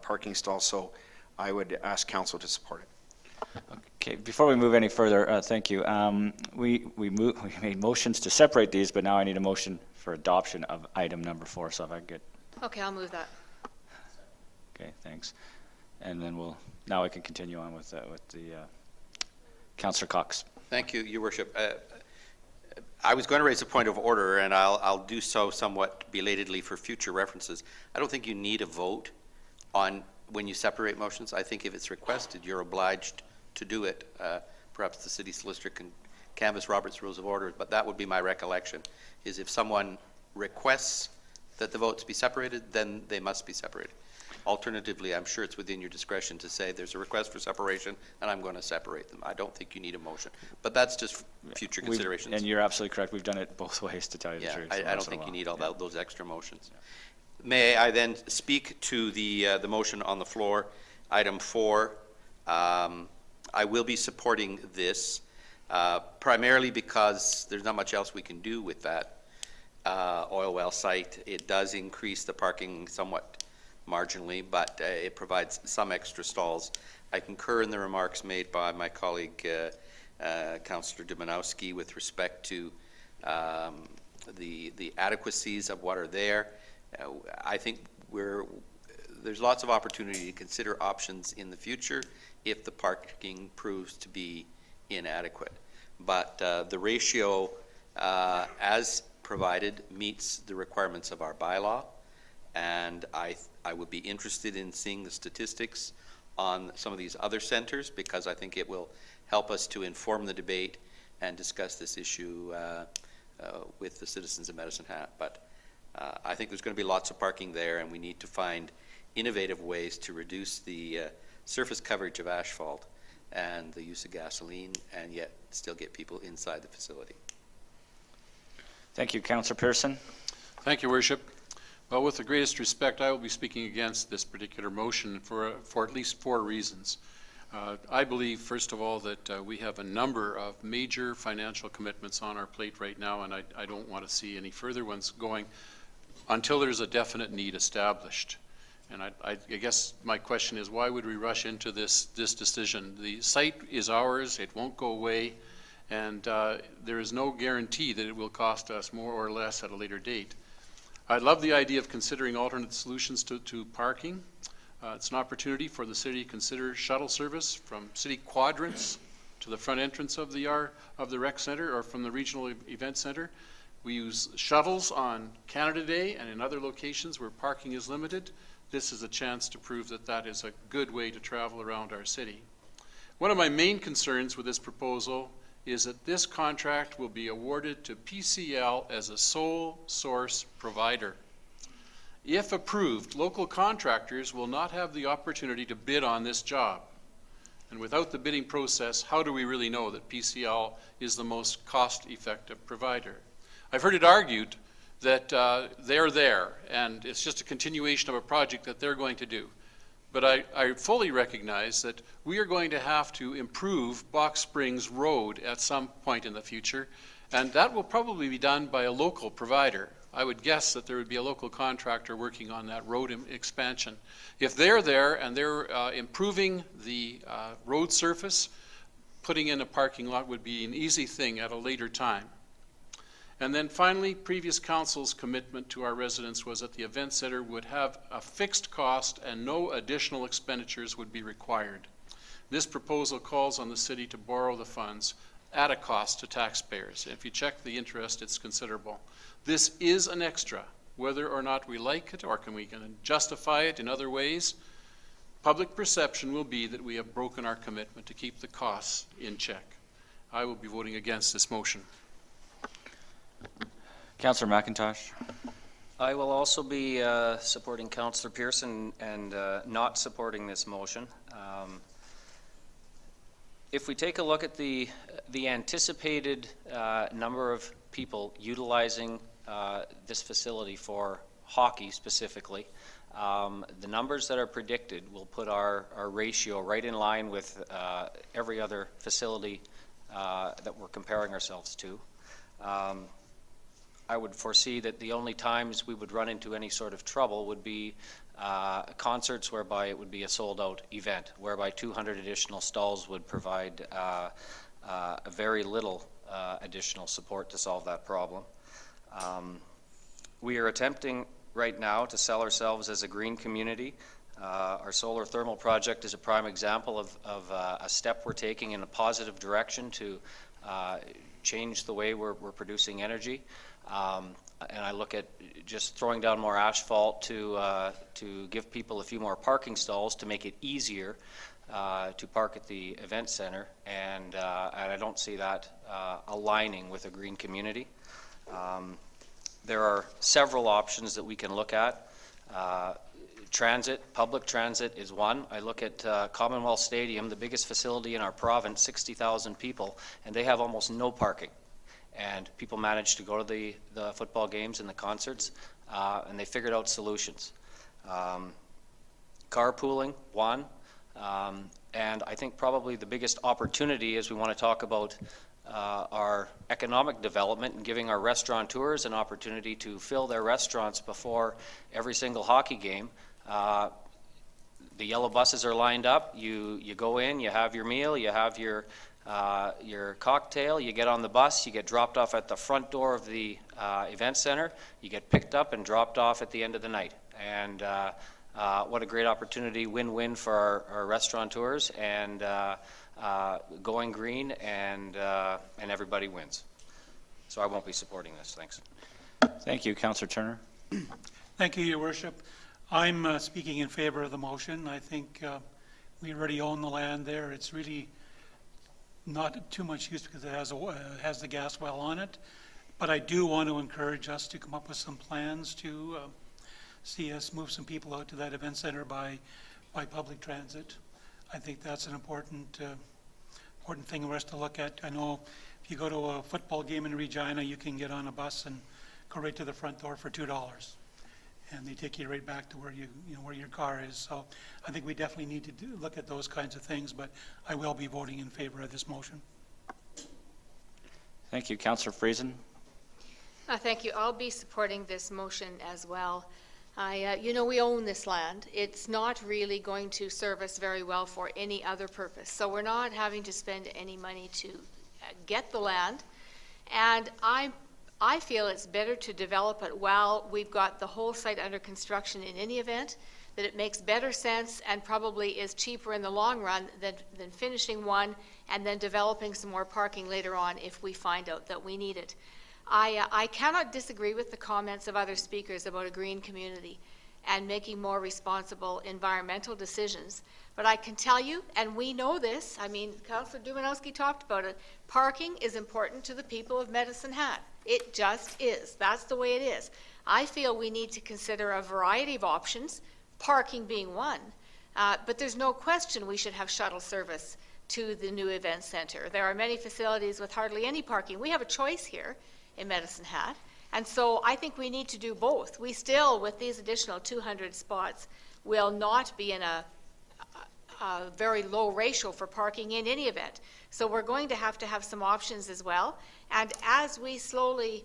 Speaker 7: parking stalls. So I would ask council to support it.
Speaker 1: Okay, before we move any further, thank you. We made motions to separate these, but now I need a motion for adoption of item number 4. So if I could get.
Speaker 10: Okay, I'll move that.
Speaker 1: Okay, thanks. And then now we can continue on with the Councillor Cox.
Speaker 15: Thank you, Your Worship. I was going to raise a point of order, and I'll do so somewhat belatedly for future references. I don't think you need a vote on when you separate motions. I think if it's requested, you're obliged to do it. Perhaps the city solicitor can canvass Robert's Rules of Order, but that would be my recollection, is if someone requests that the votes be separated, then they must be separated. Alternatively, I'm sure it's within your discretion to say there's a request for separation and I'm going to separate them. I don't think you need a motion, but that's just future considerations.
Speaker 1: And you're absolutely correct. We've done it both ways, to tell you the
Speaker 15: Yeah,
Speaker 1: truth.
Speaker 15: I
Speaker 1: once
Speaker 15: don't
Speaker 1: in a
Speaker 15: think you
Speaker 1: while.
Speaker 15: need all those extra motions. May I then speak to the motion on the floor, item 4? I will be supporting this, primarily because there's not much else we can do with that oil well site. It does increase the parking somewhat marginally, but it provides some extra stalls. I concur in the remarks made by my colleague, Councillor Dumanowski, with respect to the adequacies of what are there. I think there's lots of opportunity to consider options in the future if the parking proves to be inadequate. But the ratio as provided meets the requirements of our bylaw, and I would be interested in seeing the statistics on some of these other centers, because I think it will help us to inform the debate and discuss this issue with the citizens of Medicine Hat. But I think there's going to be lots of parking there, and we need to find innovative ways to reduce the surface coverage of asphalt and the use of gasoline, and yet still get people inside the facility.
Speaker 1: Thank you. Councillor Pearson.
Speaker 6: Thank you, Worship. Well, with the greatest respect, I will be speaking against this particular motion for at least 4 reasons. I believe, first of all, that we have a number of major financial commitments on our plate right now, and I don't want to see any further ones going until there's a definite need established. And I guess my question is, why would we rush into this decision? The site is ours, it won't go away, and there is no guarantee that it will cost us more or less at a later date. I love the idea of considering alternate solutions to parking. It's an opportunity for the city to consider shuttle service from city quadrants to the front entrance of the rec center or from the regional event center. We use shuttles on Canada Day and in other locations where parking is limited. This is a chance to prove that that is a good way to travel around our city. One of my main concerns with this proposal is that this contract will be awarded to PCL as a sole source provider. If approved, local contractors will not have the opportunity to bid on this job. And without the bidding process, how do we really know that PCL is the most cost-effective provider? I've heard it argued that they're there, and it's just a continuation of a project that they're going to do. But I fully recognize that we are going to have to improve Box Springs Road at some point in the future, and that will probably be done by a local provider. I would guess that there would be a local contractor working on that road expansion. If they're there and they're improving the road surface, putting in a parking lot would be an easy thing at a later time. And then finally, previous council's commitment to our residents was that the event center would have a fixed cost and no additional expenditures would be required. This proposal calls on the city to borrow the funds at a cost to taxpayers. If you check the interest, it's considerable. This is an extra, whether or not we like it or we can justify it in other ways. Public perception will be that we have broken our commitment to keep the costs in check. I will be voting against this motion.
Speaker 1: Councillor McIntosh.
Speaker 11: I will also be supporting Councillor Pearson and not supporting this motion. If we take a look at the anticipated number of people utilizing this facility for hockey specifically, the numbers that are predicted will put our ratio right in line with every other facility that we're comparing ourselves to. I would foresee that the only times we would run into any sort of trouble would be concerts whereby it would be a sold-out event, whereby 200 additional stalls would provide very little additional support to solve that problem. We are attempting right now to sell ourselves as a green community. Our solar thermal project is a prime example of a step we're taking in a positive direction to change the way we're producing energy. And I look at just throwing down more asphalt to give people a few more parking stalls to make it easier to park at the event center, and I don't see that aligning with a green community. There are several options that we can look at. Transit, public transit is one. I look at Commonwealth Stadium, the biggest facility in our province, 60,000 people, and they have almost no parking. And people manage to go to the football games and the concerts, and they figured out solutions. Carpooling, one. And I think probably the biggest opportunity is we want to talk about our economic development and giving our restaurateurs an opportunity to fill their restaurants before every single hockey game. The yellow buses are lined up. You go in, you have your meal, you have your cocktail, you get on the bus, you get dropped off at the front door of the event center, you get picked up and dropped off at the end of the night. And what a great opportunity, win-win for our restaurateurs, and going green, and everybody wins. So I won't be supporting this. Thanks.
Speaker 1: Thank you. Councillor Turner.
Speaker 13: Thank you, Your Worship. I'm speaking in favor of the motion. I think we already own the land there. It's really not too much use because it has the gas well on it. But I do want to encourage us to come up with some plans to see us move some people out to that event center by public transit. I think that's an important thing for us to look at. I know if you go to a football game in Regina, you can get on a bus and go right to the front door for $2. And they take you right back to where where your car is. So I think we definitely need to look at those kinds of things, but I will be voting in favor of this motion.
Speaker 1: Thank you. Councillor Friesen.
Speaker 10: Thank you. I'll be supporting this motion as well. We own this land. It's not really going to serve us very well for any other purpose. So we're not having to spend any money to get the land. And I feel it's better to develop it while we've got the whole site under construction in any event, that it makes better sense and probably is cheaper in the long run than finishing one and then developing some more parking later on if we find out that we need it. I cannot disagree with the comments of other speakers about a green community and making more responsible environmental decisions. But I can tell you, and we know this, I mean, Councillor Dumanowski talked about it, parking is important to the people of Medicine Hat. It just is. That's the way it is. I feel we need to consider a variety of options, parking being one, but there's no question we should have shuttle service to the new event center. There are many facilities with hardly any parking. We have a choice here in Medicine Hat, and so I think we need to do both. We still, with these additional 200 spots, will not be in a very low ratio for parking in any event. So we're going to have some options as well. And as we slowly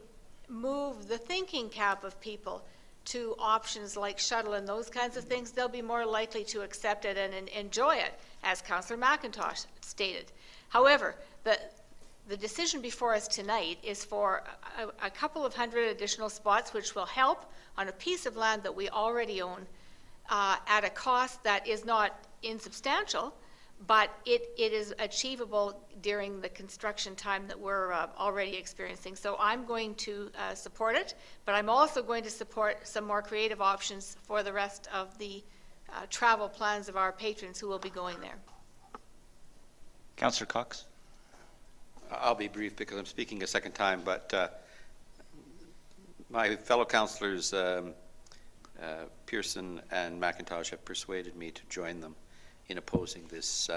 Speaker 10: move the thinking cap of people to options like shuttle and those kinds of things, they'll be more likely to accept it and enjoy it, as Councillor McIntosh stated. However, the decision before us tonight is for a couple of hundred additional spots, which will help on a piece of land that we already own at a cost that is not insubstantial, but it is achievable during the construction time that we're already experiencing. So I'm going to support it, but I'm also going to support some more creative options for the rest of the travel plans of our patrons who will be going there.
Speaker 1: Councillor Cox.
Speaker 15: I'll be brief because I'm speaking a second time, but my fellow councillors Pearson and McIntosh have persuaded me to join them in opposing this.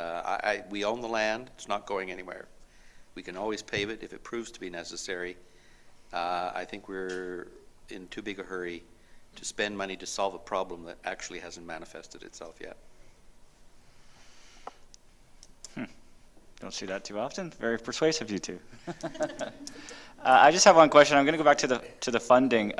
Speaker 15: We own the land. It's not going anywhere. We can always pave it if it proves to be necessary. I think we're in too big a hurry to spend money to solve a problem that actually hasn't manifested itself yet.
Speaker 1: Don't see that too often. Very persuasive, you two. I just have one question. I'm going to go back to the funding.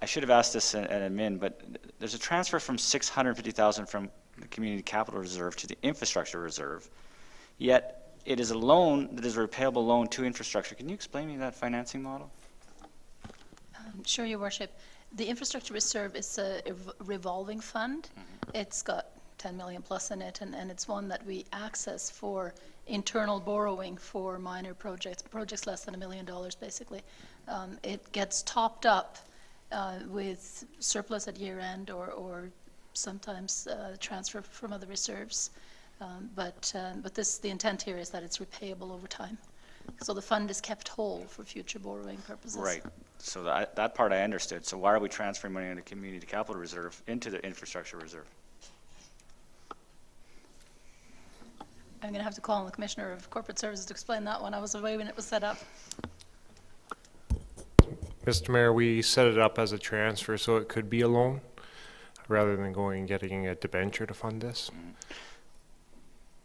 Speaker 1: I should have asked this at admin, but there's a transfer from $650,000 from the Community Capital Reserve to the Infrastructure Reserve, yet it is a loan that is a repayable loan to infrastructure. Can you explain me that financing model?
Speaker 9: Sure, Your Worship. The Infrastructure Reserve is a revolving fund. It's got 10 million plus in it, and it's one that we access for internal borrowing for minor projects less than $1 million, basically. It gets topped up with surplus at year end or sometimes transfer from other reserves. But the intent here is that it's repayable over time. So the fund is kept whole for future borrowing purposes.
Speaker 1: Right. So that part I understood. So why are we transferring money into community capital reserve into the infrastructure reserve?
Speaker 9: I'm going to have to call on the Commissioner of Corporate Services to explain that one. I was away when it was set up.
Speaker 16: Mr. Mayor, we set it up as a transfer so it could be a loan rather than going and getting a debenture to fund this.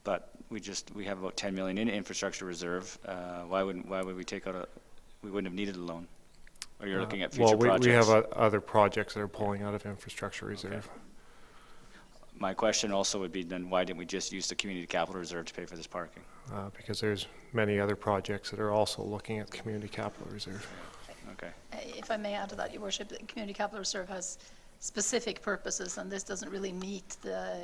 Speaker 1: But we have about 10 million in infrastructure reserve. Why would we take out we wouldn't have needed a loan? Or you're looking at future projects?
Speaker 16: We have other projects that are pulling out of infrastructure reserve.
Speaker 1: Okay. My question also would be then why didn't we just use the community capital reserve to pay for this parking?
Speaker 16: Because there's many other projects that are also looking at community capital reserve.
Speaker 1: Okay.
Speaker 9: If I may add to that, Your Worship, the Community Capital Reserve has specific purposes, and this doesn't really meet the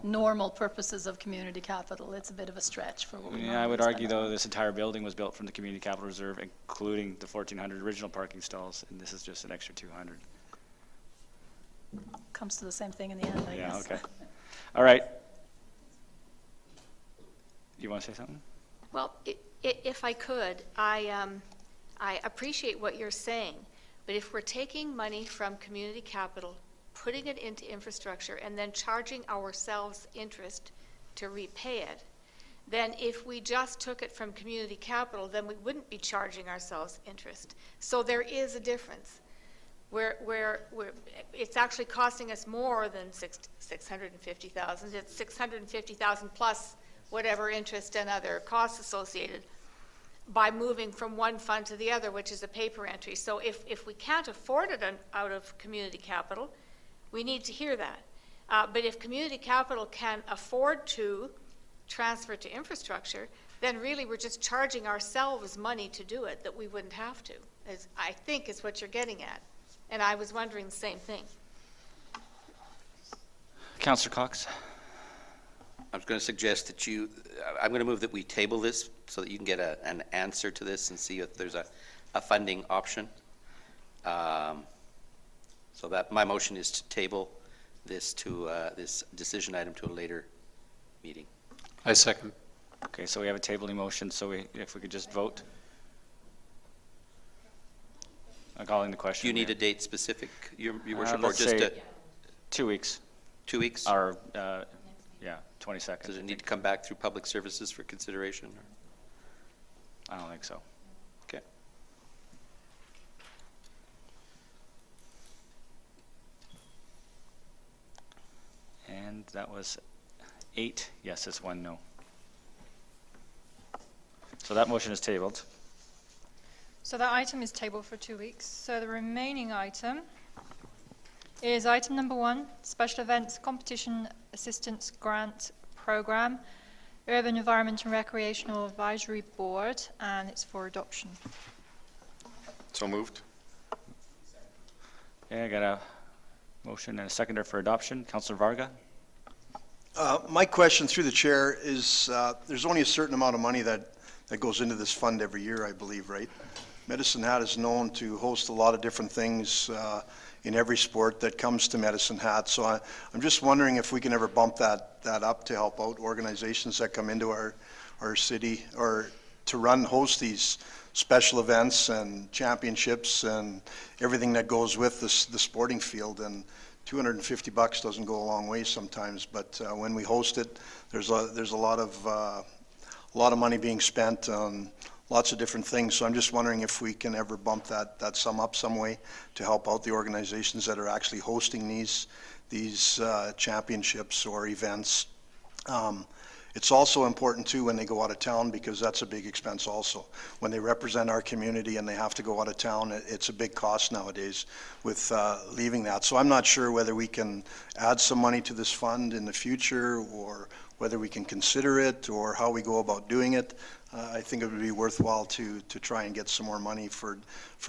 Speaker 9: normal purposes of community capital. It's a bit of a stretch for what we
Speaker 1: Yeah, I would argue though this entire building was built from the community capital reserve, including the 1,400 original parking stalls, and this is just an extra 200.
Speaker 9: Comes to the same thing in the end, I guess.
Speaker 1: Yeah, okay. All right. You want to say something?
Speaker 10: Well, if I could, I appreciate what you're saying, but if we're taking money from community capital, putting it into infrastructure, and then charging ourselves interest to repay it, then if we just took it from community capital, then we wouldn't be charging ourselves interest. So there is a difference. Where it's actually costing us more than $650,000. It's $650,000 plus whatever interest and other costs associated by moving from one fund to the other, which is a paper entry. So if we can't afford it out of community capital, we need to hear that. But if community capital can afford to transfer to infrastructure, then really we're just charging ourselves money to do it that we wouldn't have to, I think is what you're getting at. And I was wondering the same thing.
Speaker 1: Councillor Cox?
Speaker 15: I was going to suggest that I'm going to move that we table this so that you can get an answer to this and see if there's a funding option. So that my motion is to table this to this decision item to a later meeting.
Speaker 6: I second.
Speaker 1: Okay, so we have a tabling motion, so if we could just vote. I'm calling the question.
Speaker 15: Do you need a date specific, Your Worship, or
Speaker 1: let's
Speaker 15: just
Speaker 1: say 2 weeks.
Speaker 15: 2 weeks?
Speaker 1: Or, yeah, 22nd.
Speaker 15: Does it need to come back through public services for consideration? Or?
Speaker 1: I don't think so.
Speaker 15: Okay.
Speaker 1: And that was 8 yeses, 1 no. So that motion is tabled.
Speaker 2: So that item is tabled for 2 weeks. So the remaining item is item number 1, Special Events Competition Assistance Grant Program, Urban Environment and Recreational Advisory Board, and it's for adoption.
Speaker 7: So moved.
Speaker 1: Okay, I got a motion and a seconder for adoption. Councillor Varga?
Speaker 8: My question through the chair is, there's only a certain amount of money that goes into this fund every year, I believe, right? Medicine Hat is known to host a lot of different things in every sport that comes to Medicine Hat. So I'm just wondering if we can ever bump that up to help out organizations that come into our city, or to host these special events and championships and everything that goes with the sporting field. And $250 doesn't go a long way sometimes, but when we host it, there's a lot of money being spent on lots of different things. So I'm just wondering if we can ever bump that sum up some way to help out the organizations that are actually hosting these championships or events. It's also important too when they go out of town, because that's a big expense also. When they represent our community and they have to go out of town, it's a big cost nowadays with leaving that. So I'm not sure whether we can add some money to this fund in the future, or whether we can consider it, or how we go about doing it. I think it would be worthwhile to try and get some more money for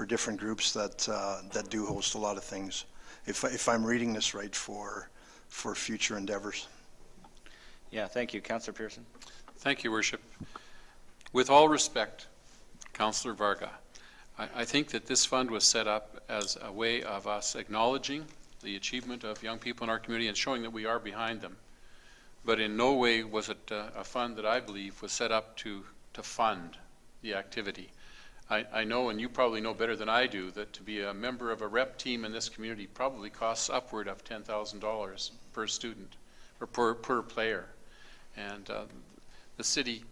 Speaker 8: different groups that do host a lot of things, if I'm reading this right, for future endeavors.
Speaker 1: Yeah, thank you. Councillor Pearson?
Speaker 6: Thank you, Worship. With all respect, Councillor Varga, I think that this fund was set up as a way of us acknowledging the achievement of young people in our community and showing that we are behind them. But in no way was it a fund that I believe was set up to fund the activity. I know, and you probably know better than I do, that to be a member of a rep team in this community probably costs upward of $10,000 per student or per player. And the city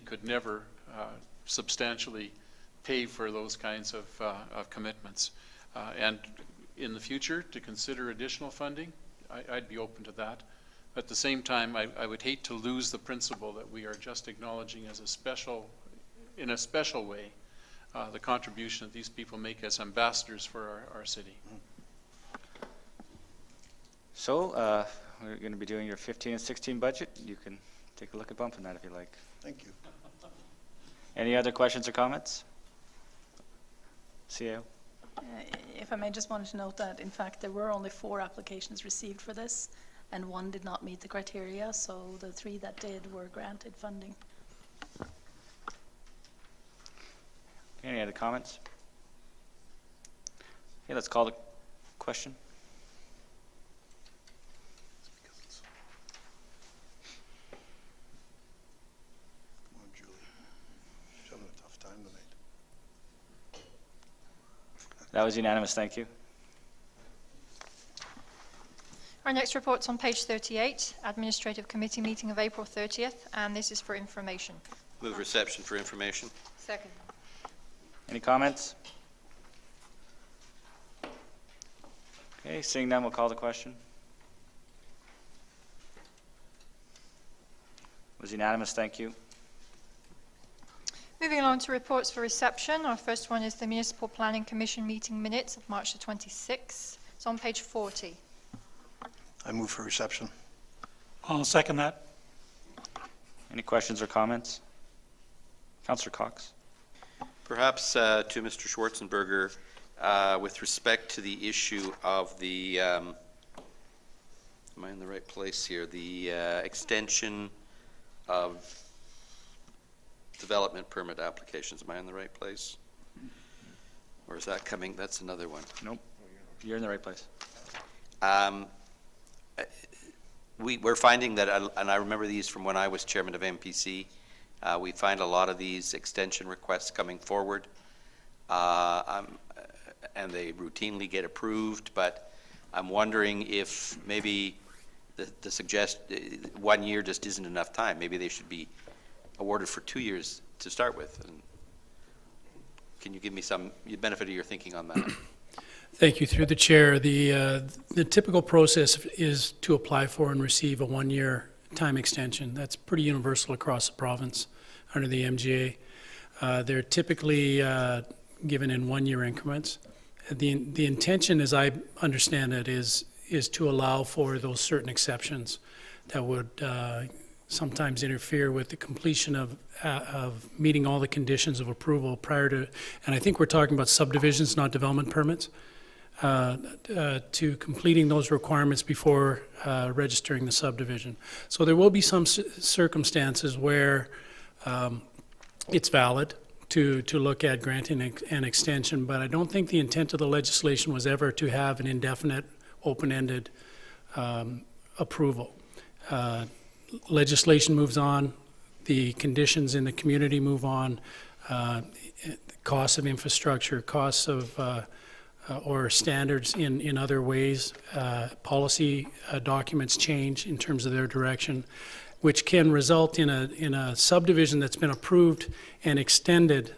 Speaker 6: could never substantially pay for those kinds of commitments. And in the future, to consider additional funding, I'd be open to that. At the same time, I would hate to lose the principle that we are just acknowledging as in a special way, the contribution that these people make as ambassadors for our city.
Speaker 1: So, we're going to be doing your 15 and 16 budget. You can take a look at bumping that if you like.
Speaker 8: Thank you.
Speaker 1: Any other questions or comments? CAO?
Speaker 9: If I may, just wanted to note that, in fact, there were only 4 applications received for this, and 1 did not meet the criteria, so the 3 that did were granted funding.
Speaker 1: Any other comments? Okay, let's call the question.
Speaker 8: Come on, Julie. She's having a tough time tonight.
Speaker 1: That was unanimous, thank you.
Speaker 2: Our next report's on page 38, Administrative Committee meeting of April 30th, and this is for information.
Speaker 15: Move reception for information.
Speaker 10: Second.
Speaker 1: Any comments? Okay, seeing none, we'll call the question. It was unanimous, thank you.
Speaker 2: Moving along to reports for reception. Our first one is the Municipal Planning Commission meeting minutes of March the 26th. It's on page 40.
Speaker 8: I move for reception.
Speaker 13: I'll second that.
Speaker 1: Any questions or comments? Councillor Cox?
Speaker 15: Perhaps to Mr. Schwarzenberger, with respect to the issue of the, am I in the right place here? The extension of development permit applications. Am I in the right place? Or is that coming? That's another one.
Speaker 1: Nope, you're in the right place.
Speaker 15: We're finding that, and I remember these from when I was chairman of MPC, we find a lot of these extension requests coming forward, and they routinely get approved, but I'm wondering if maybe the 1 year just isn't enough time. Maybe they should be awarded for 2 years to start with. And can you give me some benefit of your thinking on that?
Speaker 12: Thank you. Through the chair, the typical process is to apply for and receive a 1-year time extension. That's pretty universal across the province under the MGA. They're typically given in 1-year increments. The intention, as I understand it, is to allow for those certain exceptions that would sometimes interfere with the completion of meeting all the conditions of approval prior to, and I think we're talking about subdivisions, not development permits, to completing those requirements before registering the subdivision. So there will be some circumstances where it's valid to look at granting an extension, but I don't think the intent of the legislation was ever to have an indefinite, open-ended approval. Legislation moves on, the conditions in the community move on, costs of infrastructure, costs of or standards in other ways, policy documents change in terms of their direction, which can result in a subdivision that's been approved and extended,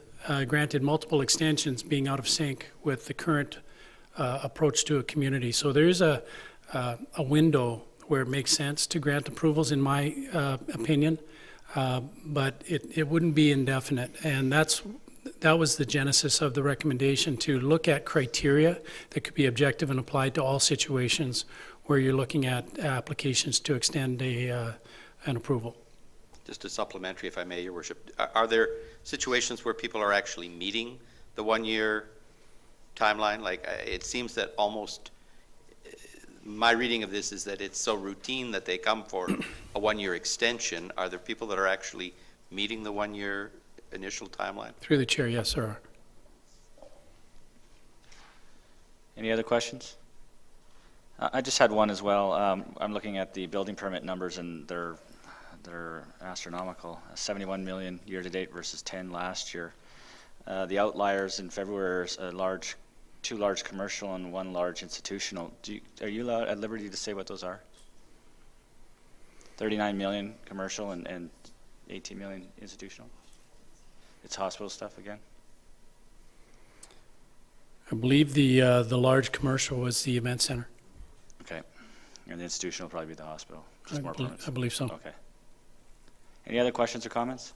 Speaker 12: granted multiple extensions, being out of sync with the current approach to a community. So there is a window where it makes sense to grant approvals, in my opinion, but it wouldn't be indefinite. And that was the genesis of the recommendation, to look at criteria that could be objective and applied to all situations where you're looking at applications to extend an approval.
Speaker 15: Just a supplementary, if I may, Your Worship. Are there situations where people are actually meeting the 1-year timeline? Like, it seems that almost, my reading of this is that it's so routine that they come for a 1-year extension. Are there people that are actually meeting the 1-year initial timeline?
Speaker 12: Through the chair, yes, sir.
Speaker 1: Any other questions? I just had one as well. I'm looking at the building permit numbers, and they're astronomical. 71 million year-to-date versus 10 last year. The outliers in February are two large commercial and one large institutional. Are you at liberty to say what those are? 39 million commercial and 18 million institutional? It's hospital stuff again?
Speaker 12: I believe the large commercial was the event center.
Speaker 1: Okay. And the institutional will probably be the hospital. Just more permits.
Speaker 12: I believe so.
Speaker 1: Okay. Any other questions or comments?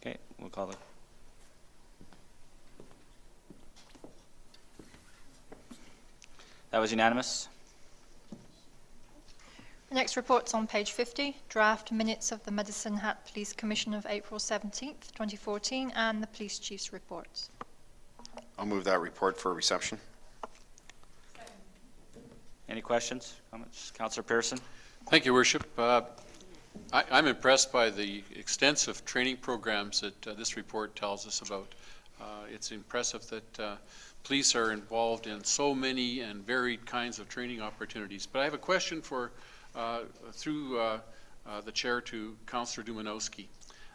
Speaker 1: Okay, we'll call it. That was unanimous.
Speaker 2: The next report's on page 50, draft minutes of the Medicine Hat Police Commission of April 17th, 2014, and the police chief's reports.
Speaker 7: I'll move that report for reception.
Speaker 1: Any questions, comments? Councillor Pearson?
Speaker 6: Thank you, Worship. I'm impressed by the extensive training programs that this report tells us about. It's impressive that police are involved in so many and varied kinds of training opportunities. But I have a question for, through the chair to Councillor Dumanowski.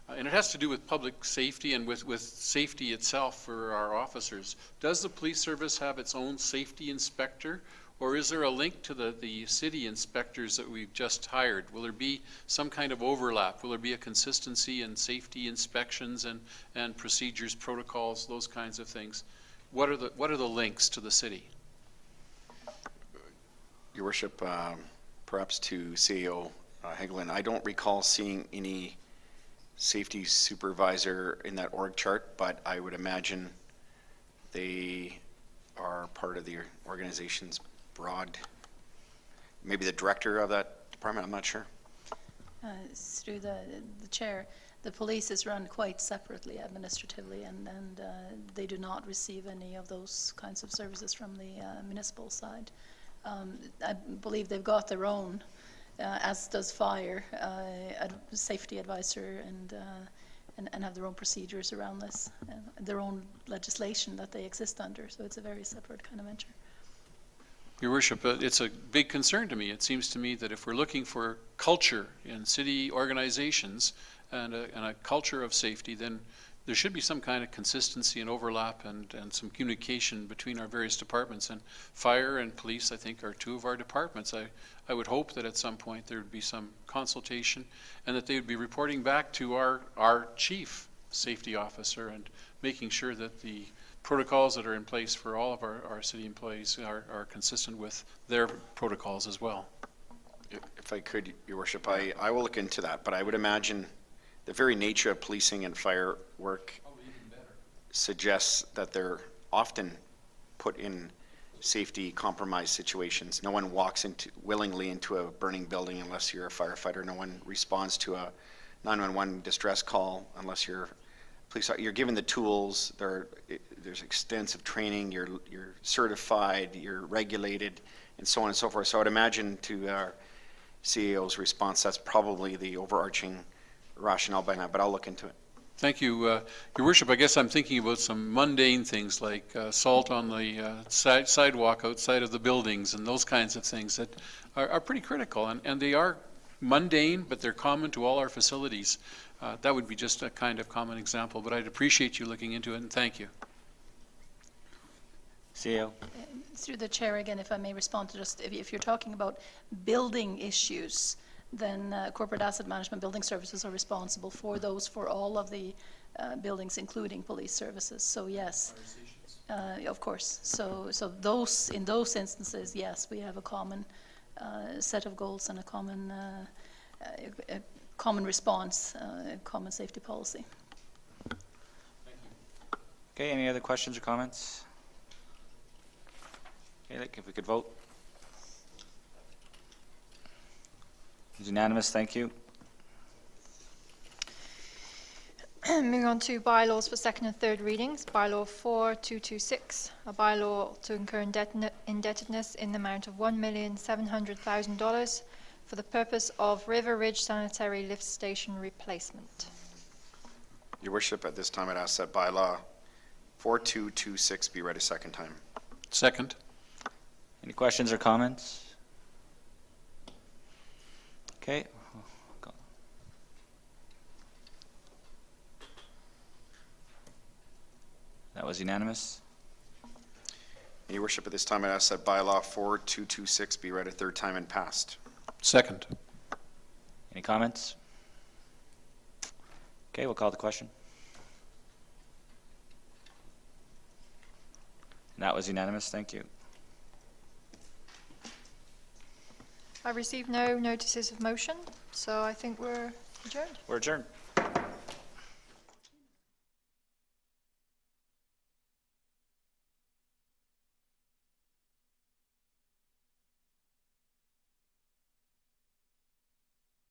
Speaker 6: And it has to do with public safety and with safety itself for our officers. Does the police service have its own safety inspector? Or is there a link to the city inspectors that we've just hired? Will there be some kind of overlap? Will there be a consistency in safety inspections and procedures, protocols, those kinds of things? What are the links to the city?
Speaker 7: Your Worship, perhaps to CEO Hegelin, I don't recall seeing any safety supervisor in that org chart, but I would imagine they are part of the organization's broad, maybe the director of that department, I'm not sure.
Speaker 9: Through the chair, the police is run quite separately administratively, and they do not receive any of those kinds of services from the municipal side. I believe they've got their own, as does fire, safety advisor, and have their own procedures around this, their own legislation that they exist under. So it's a very separate kind of venture.
Speaker 6: Your Worship, it's a big concern to me. It seems to me that if we're looking for culture in city organizations and a culture of safety, then there should be some kind of consistency and overlap and some communication between our various departments. And fire and police, I think, are two of our departments. I would hope that at some point there would be some consultation and that they would be reporting back to our chief safety officer and making sure that the protocols that are in place for all of our city employees are consistent with their protocols as well.
Speaker 7: If I could, Your Worship, I will look into that, but I would imagine the very nature of policing and fire work suggests that they're often put in safety compromised situations. No one walks willingly into a burning building unless you're a firefighter. No one responds to a 911 distress call unless you're police. You're given the tools. There's extensive training. You're certified. You're regulated, and so on and so forth. So I would imagine, to our CEO's response, that's probably the overarching rationale behind that. But I'll look into it.
Speaker 6: Thank you. Your Worship, I guess I'm thinking about some mundane things like salt on the sidewalk outside of the buildings and those kinds of things that are pretty critical. And they are mundane, but they're common to all our facilities. That would be just a kind of common example, but I'd appreciate you looking into it, and thank you.
Speaker 1: CEO?
Speaker 9: Through the chair again, if I may respond to just, if you're talking about building issues, then corporate asset management building services are responsible for those for all of the buildings, including police services. So yes, of course. So those, in those instances, yes, we have a common set of goals and a common response, common safety policy.
Speaker 1: Okay, any other questions or comments? Okay, if we could vote. It's unanimous, thank you.
Speaker 2: Moving on to bylaws for second and third readings. Bylaw 4226, a bylaw to incur indebtedness in the amount of $1,700,000 for the purpose of River Ridge Sanitary Lift Station replacement.
Speaker 7: Your Worship, at this time I'd ask that bylaw 4226 be read a second time.
Speaker 6: Second.
Speaker 1: Any questions or comments? Okay. That was unanimous.
Speaker 7: Your worship, at this time, I ask that bylaw 4226 be read a third time and passed.
Speaker 6: Second.
Speaker 1: Any comments? Okay, we'll call the question. And that was unanimous. Thank you.
Speaker 2: I received no notices of motion, so I think we're adjourned.
Speaker 1: We're adjourned.